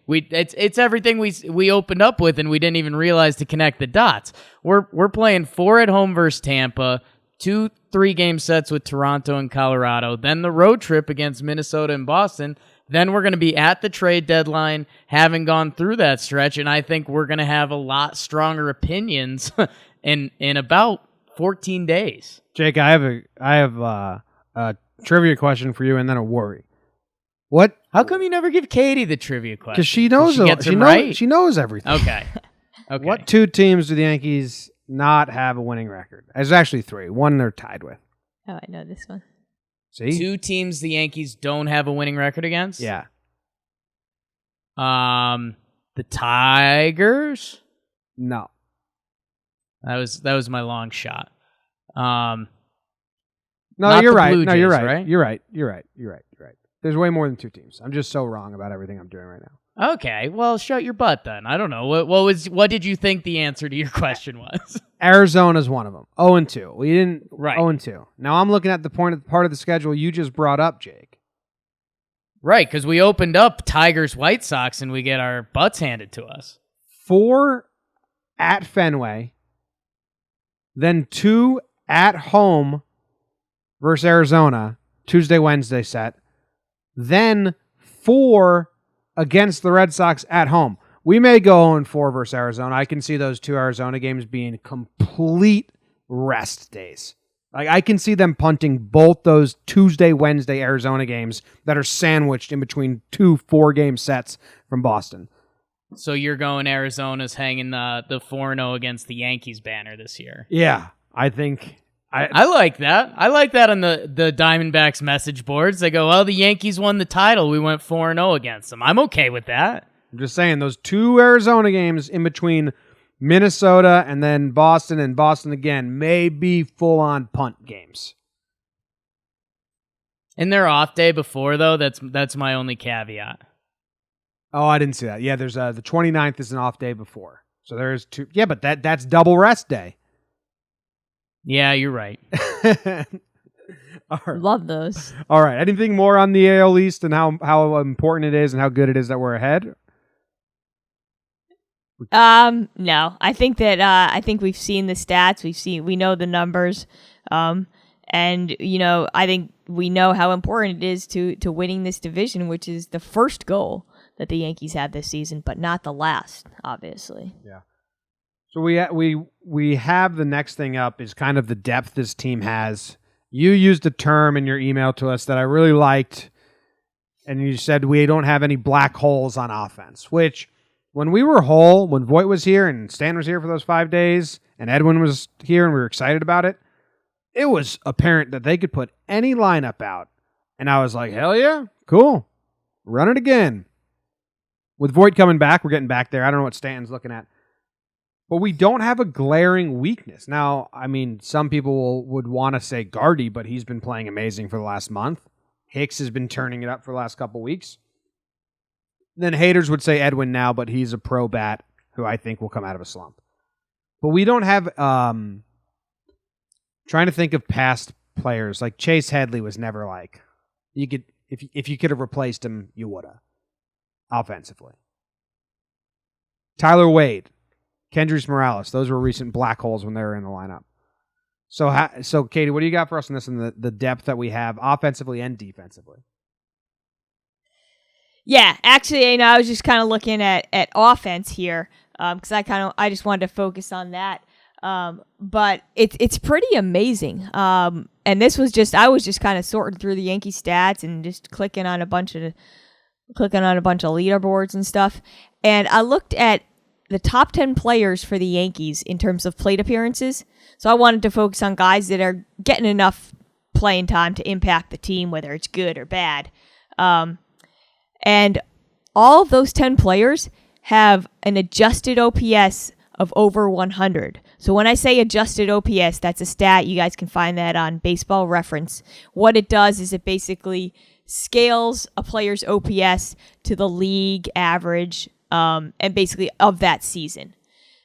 it's everything we opened up with, and we didn't even realize to connect the dots. We're playing 4 at home versus Tampa, 2 3-game sets with Toronto and Colorado, then the road trip against Minnesota and Boston. Then we're going to be at the trade deadline, having gone through that stretch, and I think we're going to have a lot stronger opinions in about 14 days. Jake, I have a trivia question for you, and then a worry. What? How come you never give Katie the trivia question? Because she knows. She knows everything. Okay. What 2 teams do the Yankees not have a winning record? There's actually 3. One they're tied with. Oh, I know this one. See? 2 teams the Yankees don't have a winning record against? Yeah. The Tigers? No. That was my long shot. No, Not you're the right. Blue No, you're Jays, right. right? You're right. There's way more than 2 teams. I'm just so wrong about everything I'm doing right now. Okay, well, shut your butt then. I don't know. What did you think the answer to your question was? Arizona's one of them. 0-2. We didn't. Right. 0-2. Now I'm looking at the part of the schedule you just brought up, Jake. Right, because we opened up Tigers White Sox and we get our butts handed to us. 4 at Fenway, then 2 at home versus Arizona, Tuesday, Wednesday set, then 4 against the Red Sox at home. We may go 0-4 versus Arizona. I can see those 2 Arizona games being complete rest days. Like, I can see them punting both those Tuesday, Wednesday Arizona games that are sandwiched in between 2 4-game sets from Boston. So you're going Arizona's hanging the 4-0 against the Yankees banner this year. Yeah, I think... I like that. I like that on the Diamondbacks message boards. They go, well, the Yankees won the title. We went 4-0 against them. I'm okay with that. I'm just saying, those 2 Arizona games in between Minnesota and then Boston and Boston again may be full-on punt games. And their off day before, though, that's my only caveat. Oh, I didn't see that. Yeah, there's the 29th is an off day before. So there's 2. Yeah, but that's double rest day. Yeah, you're right. All right. Love those. All right. Anything more on the AL East and how important it is and how good it is that we're ahead? No. I think we've seen the stats. We know the numbers. And I think we know how important it is to winning this division, which is the first goal that the Yankees have this season, but not the last, obviously. Yeah. So we have the next thing up is kind of the depth this team has. You used a term in your email to us that I really liked, and you said we don't have any black holes on offense, which when we were whole, when Voit was here and Stan was here for those 5 days, and Edwin was here and we were excited about it, it was apparent that they could put any lineup out. And I was like, hell yeah, cool. Run it again. With Voit coming back, we're getting back there. I don't know what Stanton's looking at. But we don't have a glaring weakness. Now, I mean, some people would want to say Gardy, but he's been playing amazing for the last month. Hicks has been turning it up for the last couple weeks. Then haters would say Edwin now, but he's a pro bat who I think will come out of a slump. But we don't have... trying to think of past players. Like Chase Headley was never like... You could if you could have replaced him, you would have. Offensively. Tyler Wade. Kendrys Morales, those were recent black holes when they were in the lineup. So Katie, what do you got for us on this and the depth that we have offensively and defensively? Yeah, actually, I was just kind of looking at offense here because I just wanted to focus on that. But it's pretty amazing. And I was just kind of sorting through the Yankee stats and just clicking on a bunch of leaderboards and stuff. And I looked at the top 10 players for the Yankees in terms of plate appearances. So I wanted to focus on guys that are getting enough playing time to impact the team, whether it's good or bad. And all of those 10 players have an adjusted OPS of over 100. So when I say adjusted OPS, that's a stat. You guys can find that on Baseball Reference. What it does is it basically scales a player's OPS to the league average and basically of that season.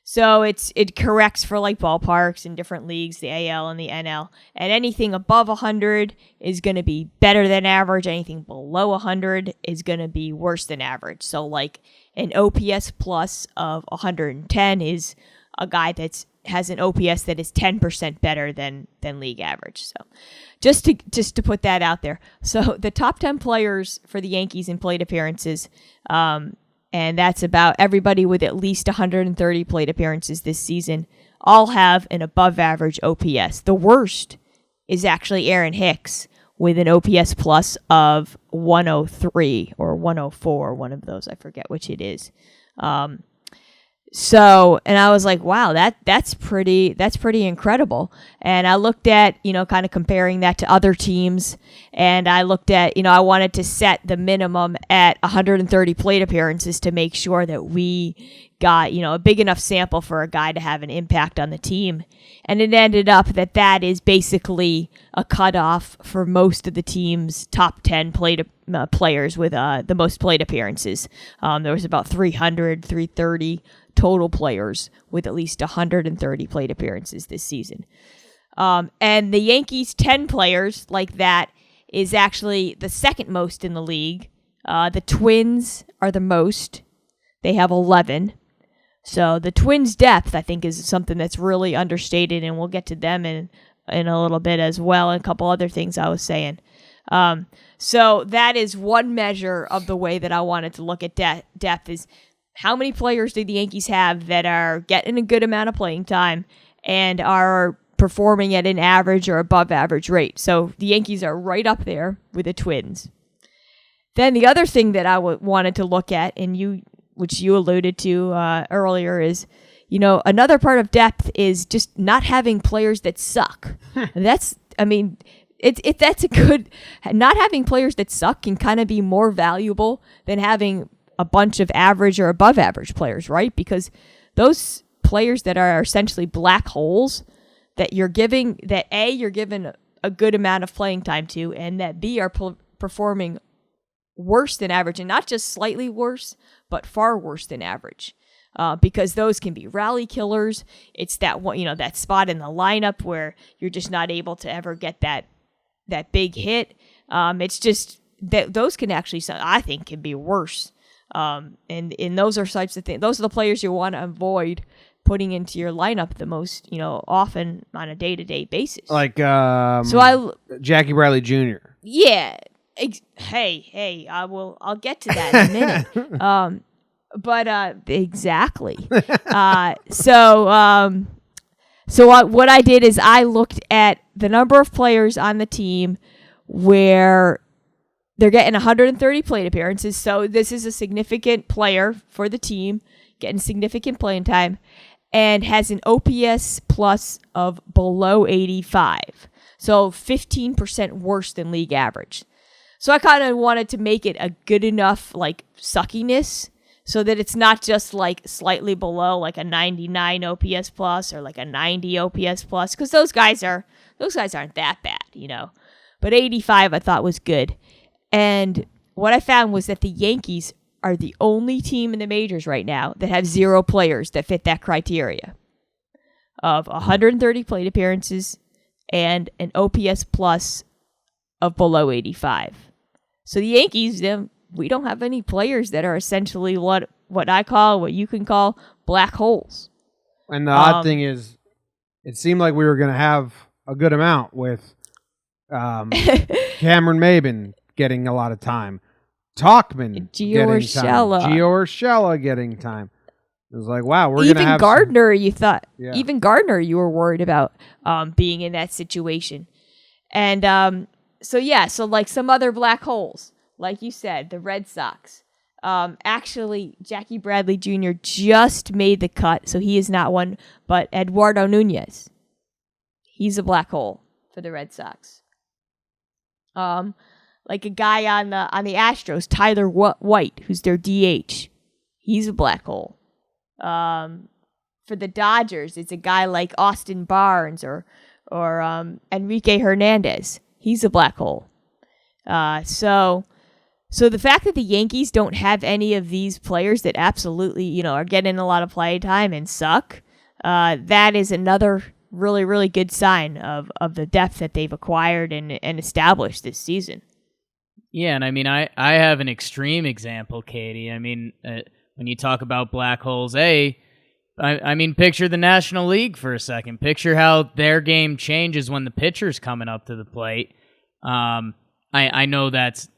So it corrects for like ballparks in different leagues, the AL and the NL. And anything above 100 is going to be better than average. Anything below 100 is going to be worse than average. So like an OPS plus of 110 is a guy that's has an OPS that is 10% better than league average. So just to put that out there. So the top 10 players for the Yankees in plate appearances, and that's about everybody with at least 130 plate appearances this season, all have an above average OPS. The worst is actually Aaron Hicks with an OPS plus of 103 or 104, one of those. I forget which it is. So, and I was like, wow, that's pretty incredible. And I looked at, kind of comparing that to other teams, and I looked at, I wanted to set the minimum at 130 plate appearances to make sure that we got, a big enough sample for a guy to have an impact on the team. And it ended up that is basically a cutoff for most of the team's top 10 players with the most plate appearances. There was about 330 total players with at least 130 plate appearances this season. And the Yankees' 10 players like that is actually the second most in the league. The Twins are the most. They have 11. So the Twins' depth, I think, is something that's really understated, and we'll get to them in a little bit as well, and a couple other things I was saying. So that is one measure of the way that I wanted to look at depth is how many players do the Yankees have that are getting a good amount of playing time and are performing at an average or above average rate. So the Yankees are right up there with the Twins. Then the other thing that I wanted to look at, and which you alluded to earlier, is another part of depth is just not having players that suck. And that's a good. Not having players that suck can kind of be more valuable than having a bunch of average or above average players, right? Because those players that are essentially black holes that you're given a good amount of playing time to, and that B are performing worse than average, and not just slightly worse, but far worse than average. Because those can be rally killers. It's that one, that spot in the lineup where you're just not able to ever get that big hit. It's just that those can actually, I think, can be worse. And those are types of things. Those are the players you want to avoid putting into your lineup the most, often on a day-to-day basis. Like Jackie Bradley Jr. Yeah. Hey, I'll get to that in a minute. But exactly. So what I did is I looked at the number of players on the team where they're getting 130 plate appearances, so this is a significant player for the team, getting significant playing time, and has an OPS plus of below 85, so 15% worse than league average. So I kind of wanted to make it a good enough, like, suckiness, so that it's not just, like, slightly below, like a 99 OPS plus or like a 90 OPS plus, because those guys aren't that bad, But 85 I thought was good. And what I found was that the Yankees are the only team in the majors right now that have 0 players that fit that criteria of 130 plate appearances and an OPS plus of below 85. So the Yankees, we don't have any players that are essentially what you can call black holes. And the odd thing is, it seemed like we were going to have a good amount with Cameron Maybin getting a lot of time. Tauchman Gio Urshela getting time. It was like, wow, we're going to have Gardner, even Gardner you were worried about being in that situation. And so like some other black holes, like you said, the Red Sox. Actually, Jackie Bradley Jr. just made the cut, so he is not one, but Eduardo Nunez. He's a black hole for the Red Sox. Like a guy on the Astros, Tyler White, who's their DH. He's a black hole. For the Dodgers, it's a guy like Austin Barnes or Enrique Hernandez. He's a black hole. So So the fact that the Yankees don't have any of these players that absolutely, are getting a lot of play time and suck, that is another really, really good sign of the depth that they've acquired and established this season. Yeah, and I mean, I have an extreme example, Katie. I mean, when you talk about black holes, I mean, picture the National League for a second. Picture how their game changes when the pitcher's coming up to the plate. I know that's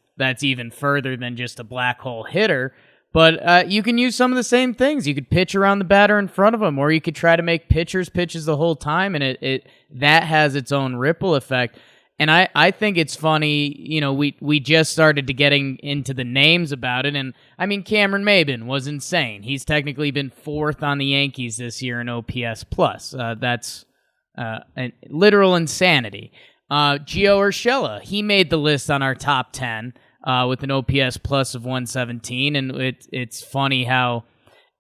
even further than just a black hole hitter, but you can use some of the same things. You could pitch around the batter in front of them, or you could try to make pitchers pitches the whole time, and that has its own ripple effect. And I think it's funny, we just started to getting into the names about it, and I mean, Cameron Maybin was insane. He's technically been 4th on the Yankees this year in OPS plus. That's literal insanity. Gio Urshela, he made the list on our top 10 with an OPS plus of 117, and it's funny how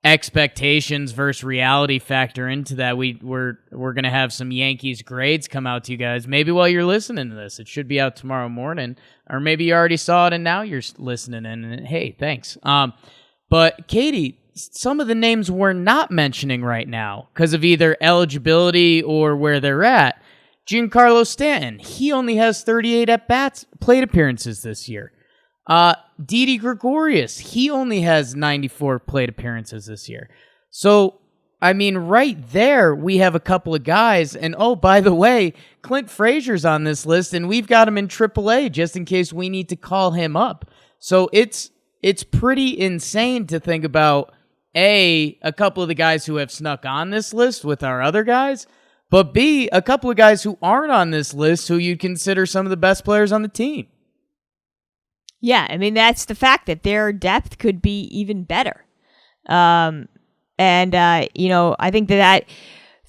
expectations versus reality factor into that. We're going to have some Yankees grades come out to you guys. Maybe while you're listening to this, it should be out tomorrow morning, or maybe you already saw it and now you're listening in. And hey, thanks. But Katie, some of the names we're not mentioning right now because of either eligibility or where they're at. Giancarlo Stanton, he only has 38 at-bats, plate appearances this year. Didi Gregorius, he only has 94 plate appearances this year. So, I mean, right there, we have a couple of guys. And, oh, by the way, Clint Frazier's on this list, and we've got him in AAA just in case we need to call him up. So it's pretty insane to think about, A, a couple of the guys who have snuck on this list with our other guys, but B, a couple of guys who aren't on this list who you'd consider some of the best players on the team. Yeah, I mean, that's the fact that their depth could be even better. I think that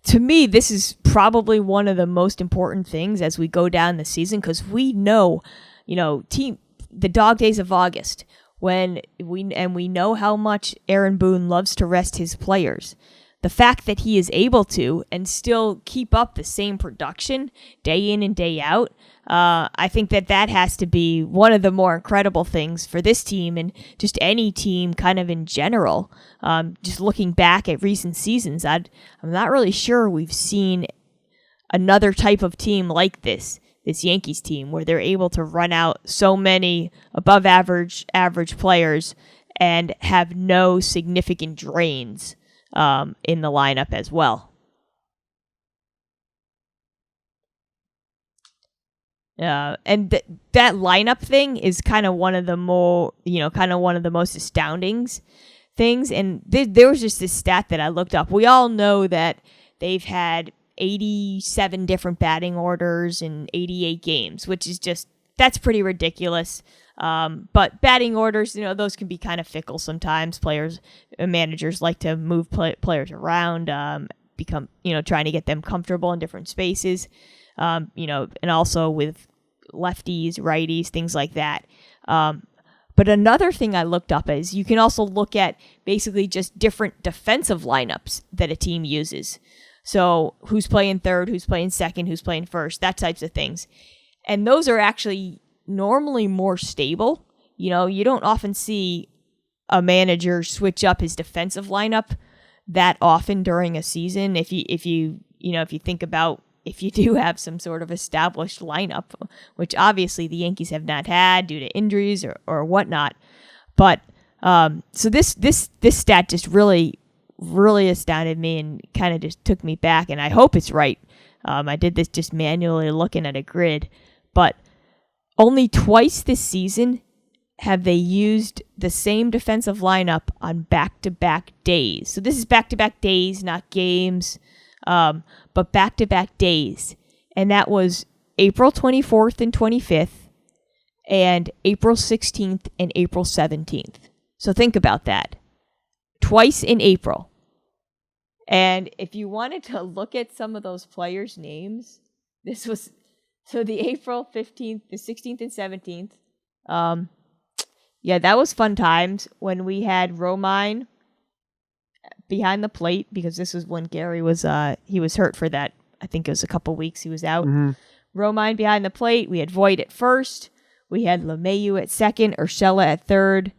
to me, this is probably one of the most important things as we go down the season, because we know, the dog days of August, when we know how much Aaron Boone loves to rest his players. The fact that he is able to and still keep up the same production day in and day out, I think that has to be one of the more incredible things for this team and just any team kind of in general. Just looking back at recent seasons, I'm not really sure we've seen another type of team like this Yankees team, where they're able to run out so many above average players and have no significant drains in the lineup as well. And that lineup thing is kind of one of the most astounding things. And there was just this stat that I looked up. We all know that they've had 87 different batting orders in 88 games, which is that's pretty ridiculous. But batting orders, those can be kind of fickle sometimes. Managers like to move players around, trying to get them comfortable in different spaces, and also with lefties, righties, things like that. But another thing I looked up is you can also look at basically just different defensive lineups that a team uses. So who's playing third, who's playing second, who's playing first, that types of things. And those are actually normally more stable. You don't often see a manager switch up his defensive lineup that often during a season. If you think about if you do have some sort of established lineup, which obviously the Yankees have not had due to injuries or whatnot. But so this stat just really astounded me and kind of just took me back, and I hope it's right. I did this just manually looking at a grid, but only twice this season have they used the same defensive lineup on back-to-back days. So this is back-to-back days, not games, but back-to-back days. And that was April 24th and 25th, and April 16th and April 17th. So think about that. Twice in April. And if you wanted to look at some of those players' names, this was... So the April 15th, the 16th, and 17th, that was fun times when we had Romine behind the plate, because this was when Gary was he was hurt for that. I think it was a couple weeks he was out. Mm-hmm. Romine behind the plate. We had Voit at first. We had LeMahieu at second, Urshela at third,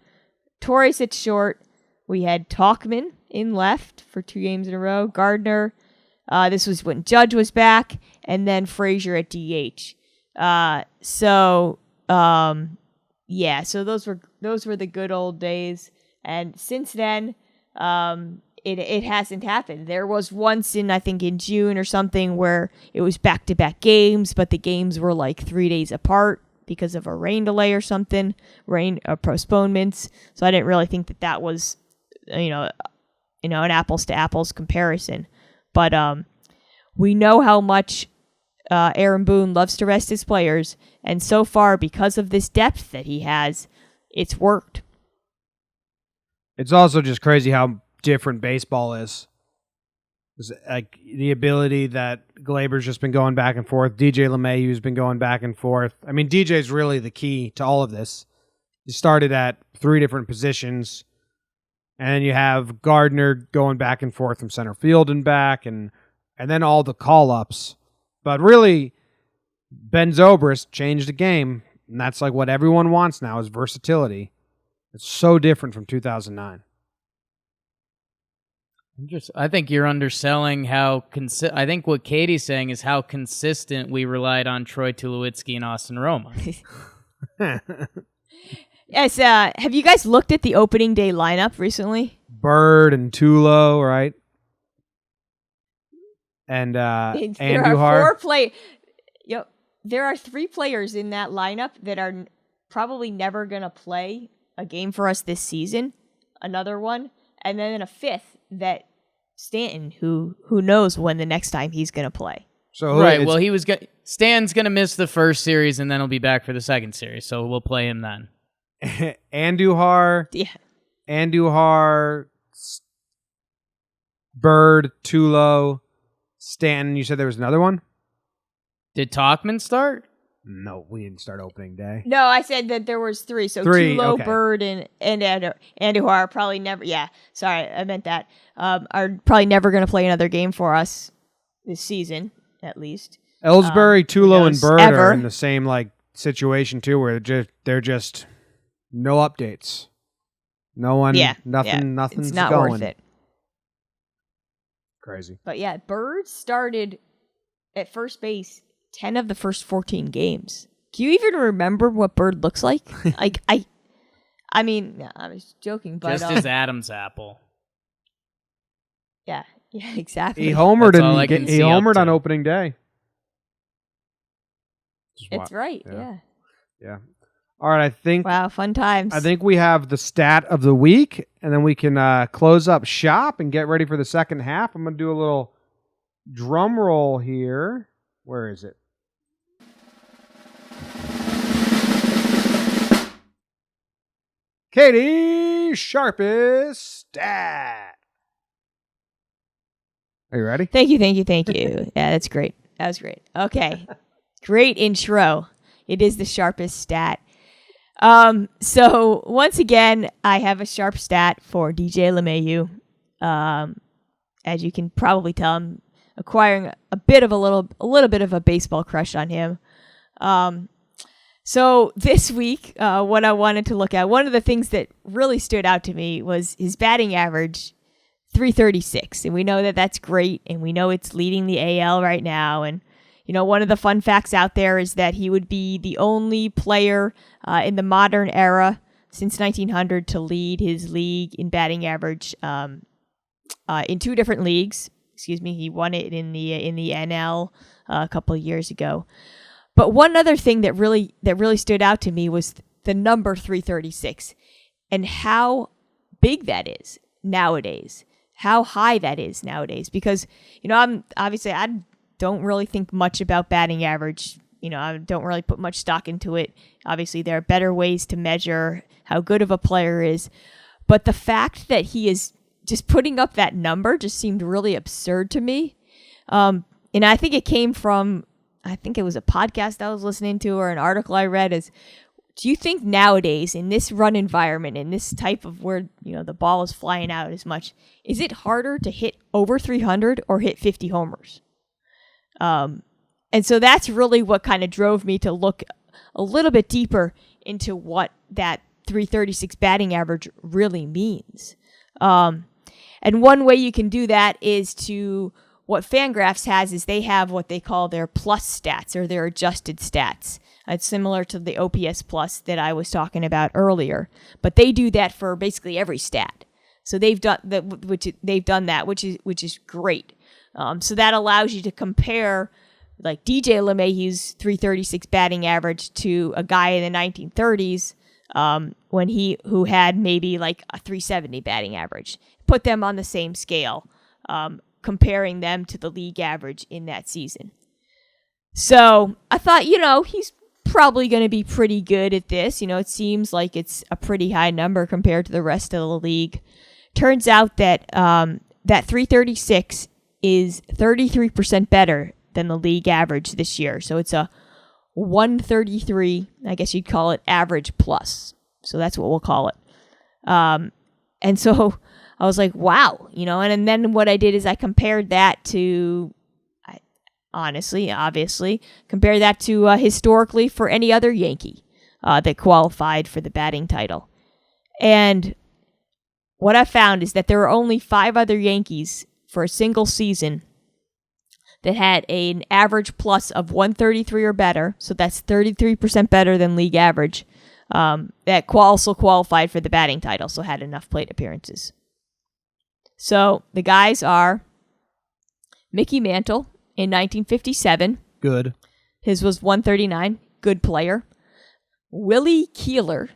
Torres at short. We had Talkman in left for 2 games in a row. Gardner. This was when Judge was back, and then Frazier at DH. So those were the good old days. And since then, it hasn't happened. There was once I think in June or something where it was back-to-back games, but the games were like 3 days apart because of a rain delay or something, postponements. So I didn't really think that was, an apples to apples comparison. But we know how much Aaron Boone loves to rest his players, and so far, because of this depth that he has, it's worked. It's also just crazy how different baseball is. It's like the ability that Glaber's just been going back and forth. DJ LeMahieu's been going back and forth. I mean, DJ's really the key to all of this. He started at 3 different positions, and you have Gardner going back and forth from center field and back, and then all the call-ups. But really, Ben Zobrist changed the game, and that's like what everyone wants now is versatility. It's so different from 2009. I think you're underselling how I think what Katie's saying is how consistent we relied on Troy Tulowitzki and Austin Roma. Yes, have you guys looked at the opening day lineup recently? Bird and Tulo, right? And there Andujar. are there are 3 players in that lineup that are probably never going to play a game for us this season. Another one, and then a 5th that Stanton, who knows when the next time he's going to play. So right. Well, Stan's going to miss the first series, and then he'll be back for the second series. So we'll play him then. Andujar. Yeah. Andujar. Bird. Tulo. Stanton. You said there was another one? Did Talkman start? No, we didn't start opening day. No, I said that there was 3. So 3, Tulo, okay. Bird, and Andujar are probably never. Yeah, sorry, I meant that. Are probably never going to play another game for us this season, at least. Ellsbury, Tulo, and Bird ever. are in the same situation too, where they're just no updates. No one. Yeah, Nothing's it's not going. worth it. Crazy. But yeah, Bird started at first base 10 of the first 14 games. Do you even remember what Bird looks like? I mean, no, I was joking, but Just his Adam's apple. yeah, exactly. He homered That's all I can see up to. on opening day. It's right. Yeah. Yeah. All right, I think. Wow, fun times. I think we have the stat of the week, and then we can close up shop and get ready for the second half. I'm going to do a little drum roll here. Where is it? Katie Sharpest stat. Are you ready? Thank you. Yeah, that's great. That was great. Okay. Great intro. It is the sharpest stat. So once again, I have a sharp stat for DJ LeMahieu. As you can probably tell, I'm acquiring a little bit of a baseball crush on him. So this week, what I wanted to look at, one of the things that really stood out to me was his batting average, 336. And we know that that's great, and we know it's leading the AL right now. And, one of the fun facts out there is that he would be the only player in the modern era since 1900 to lead his league in batting average in 2 different leagues. Excuse me, he won it in the NL a couple of years ago. But one other thing that really stood out to me was the number 336 and how big that is nowadays, how high that is nowadays. Because, I don't really think much about batting average. I don't really put much stock into it. Obviously, there are better ways to measure how good of a player is. But the fact that he is just putting up that number just seemed really absurd to me. And I think it came from, I think it was a podcast I was listening to or an article I read is, do you think nowadays in this run environment, in this type of where, the ball is flying out as much, is it harder to hit over 300 or hit 50 homers? And so that's really what kind of drove me to look a little bit deeper into what that 336 batting average really means. And one way you can do that is what Fangraphs has is they have what they call their plus stats or their adjusted stats. It's similar to the OPS plus that I was talking about earlier, but they do that for basically every stat. So they've done that, which is great. So that allows you to compare like DJ LeMahieu's 336 batting average to a guy in the 1930s who had maybe like a 370 batting average. Put them on the same scale, comparing them to the league average in that season. So I thought, he's probably going to be pretty good at this. It seems like it's a pretty high number compared to the rest of the league. Turns out that that 336 is 33% better than the league average this year. So it's a 133, I guess you'd call it average plus. So that's what we'll call it. And so I was like, wow, and then what I did is I compared that to, obviously, compare that to historically for any other Yankee that qualified for the batting title. And what I found is that there are only 5 other Yankees for a single season that had an average plus of 133 or better, so that's 33% better than league average, that also qualified for the batting title, so had enough plate appearances. So the guys are Mickey Mantle in 1957. Good. His was 139. Good player. Willie Keeler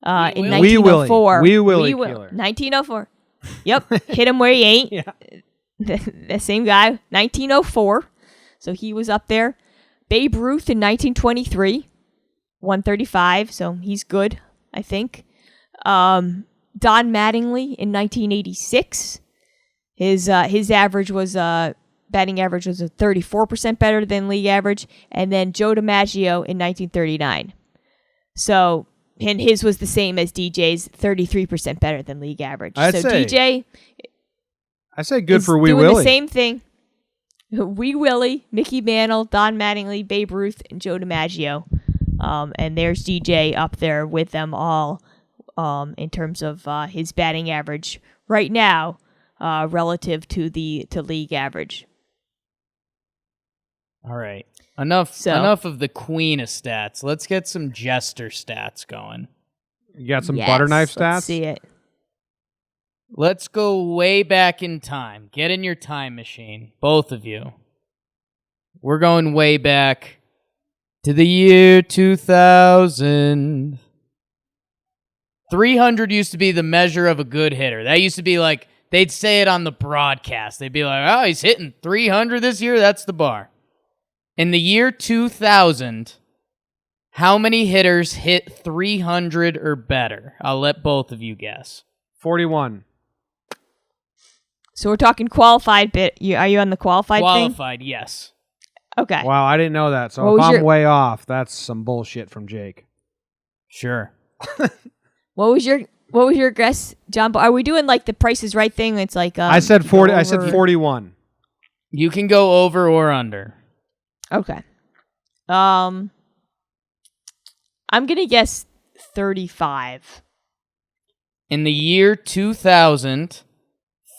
in 1904. Wee Willie Keeler. 1904. Yep. Hit him where he ain't. Yeah. The same guy. 1904. So he was up there. Babe Ruth in 1923. 135. So he's good, I think. Don Mattingly in 1986. His average was batting average was 34% better than league average, and then Joe DiMaggio in 1939. So, and his was the same as DJ's, 33% better than league average. DJ, I say good for Wee doing Willie. The same thing. Wee Willie, Mickey Mantle, Don Mattingly, Babe Ruth, and Joe DiMaggio. And there's DJ up there with them all in terms of his batting average right now relative to league average. All right. Enough of the queen of stats. Let's get some jester stats going. You got some butter knife stats? Let's see it. Let's go way back in time. Get in your time machine, both of you. We're going way back to the year 2000. 300 used to be the measure of a good hitter. That used to be like, they'd say it on the broadcast. They'd be like, oh, he's hitting 300 this year? That's the bar. In the year 2000, how many hitters hit 300 or better? I'll let both of you guess. 41. So we're talking qualified bit. Are you on the qualified thing? Qualified, yes. Okay. Wow, I didn't know that. So if I'm way off, that's some bullshit from Jake. Sure. What was your guess, John? Are we doing like the Price is Right thing? It's like I said 40. I said 41. You can go over or under. Okay. I'm gonna guess 35. In the year 2000,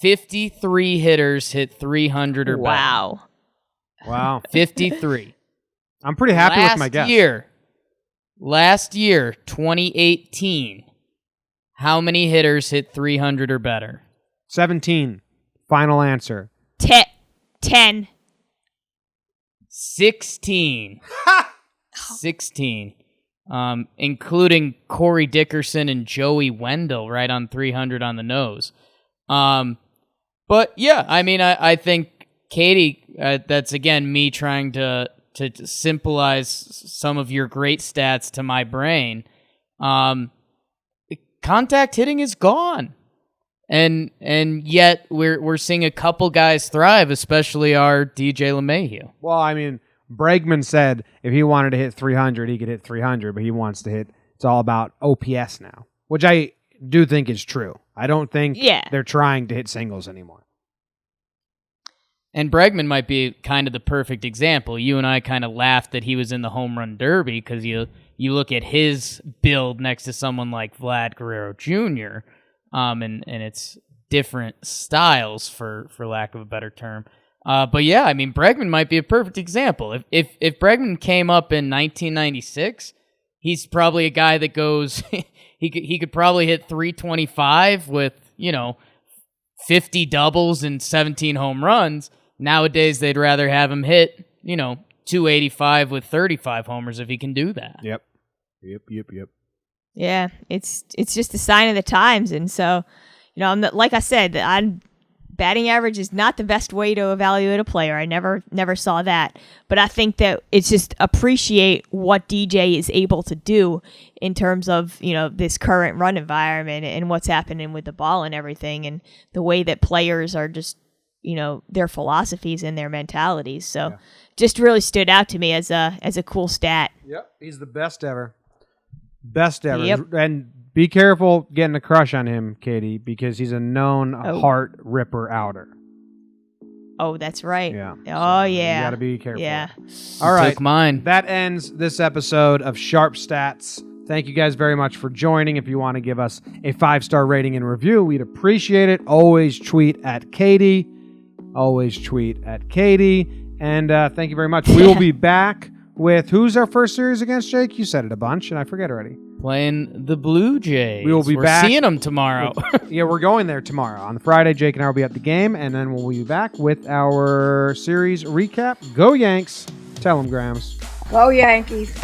53 hitters hit 300 or better. Wow. 53. I'm pretty happy with my guess. Last year, 2018, how many hitters hit 300 or better? 17. Final answer. 10. 16. 16. Including Corey Dickerson and Joey Wendell right on 300 on the nose. But yeah, I mean, I think Katie, that's again me trying to symbolize some of your great stats to my brain. Contact hitting is gone. And yet we're seeing a couple guys thrive, especially our DJ LeMahieu. Well, I mean, Bregman said if he wanted to hit 300, he could hit 300, but he wants to hit. It's all about OPS now, which I do think is true. I don't think they're trying to hit singles anymore. And Bregman might be kind of the perfect example. You and I kind of laughed that he was in the home run derby because you look at his build next to someone like Vlad Guerrero Jr., and it's different styles, for lack of a better term. But yeah, I mean, Bregman might be a perfect example. If Bregman came up in 1996, he's probably a guy that goes, he could probably hit 325 with, 50 doubles and 17 home runs. Nowadays, they'd rather have him hit, 285 with 35 homers if he can do that. Yep. Yeah, it's just a sign of the times, and so, I'm not, like I said, batting average is not the best way to evaluate a player. I never saw that, but I think that it's just appreciate what DJ is able to do in terms of this current run environment and what's happening with the ball and everything, and the way that players are just their philosophies and their mentalities. So, just really stood out to me as a cool stat. Yep, he's the best ever. Best ever. Yep. And be careful getting a crush on him, Katie, because he's a known heart ripper outer. Oh, that's right. Yeah. Oh, yeah. You got to be careful. Yeah. All right. Took mine. That ends this episode of Sharp Stats. Thank you guys very much for joining. If you want to give us a 5-star rating and review, we'd appreciate it. Always tweet at Katie. And thank you very much. We will be back with who's our first series against, Jake? You said it a bunch, and I forget already. Playing the Blue Jays. We will be We're back. seeing them tomorrow. Yeah, we're going there tomorrow. On Friday, Jake and I will be at the game, and then we'll be back with our series recap. Go Yanks. Tell them, Grams. Go Yankees.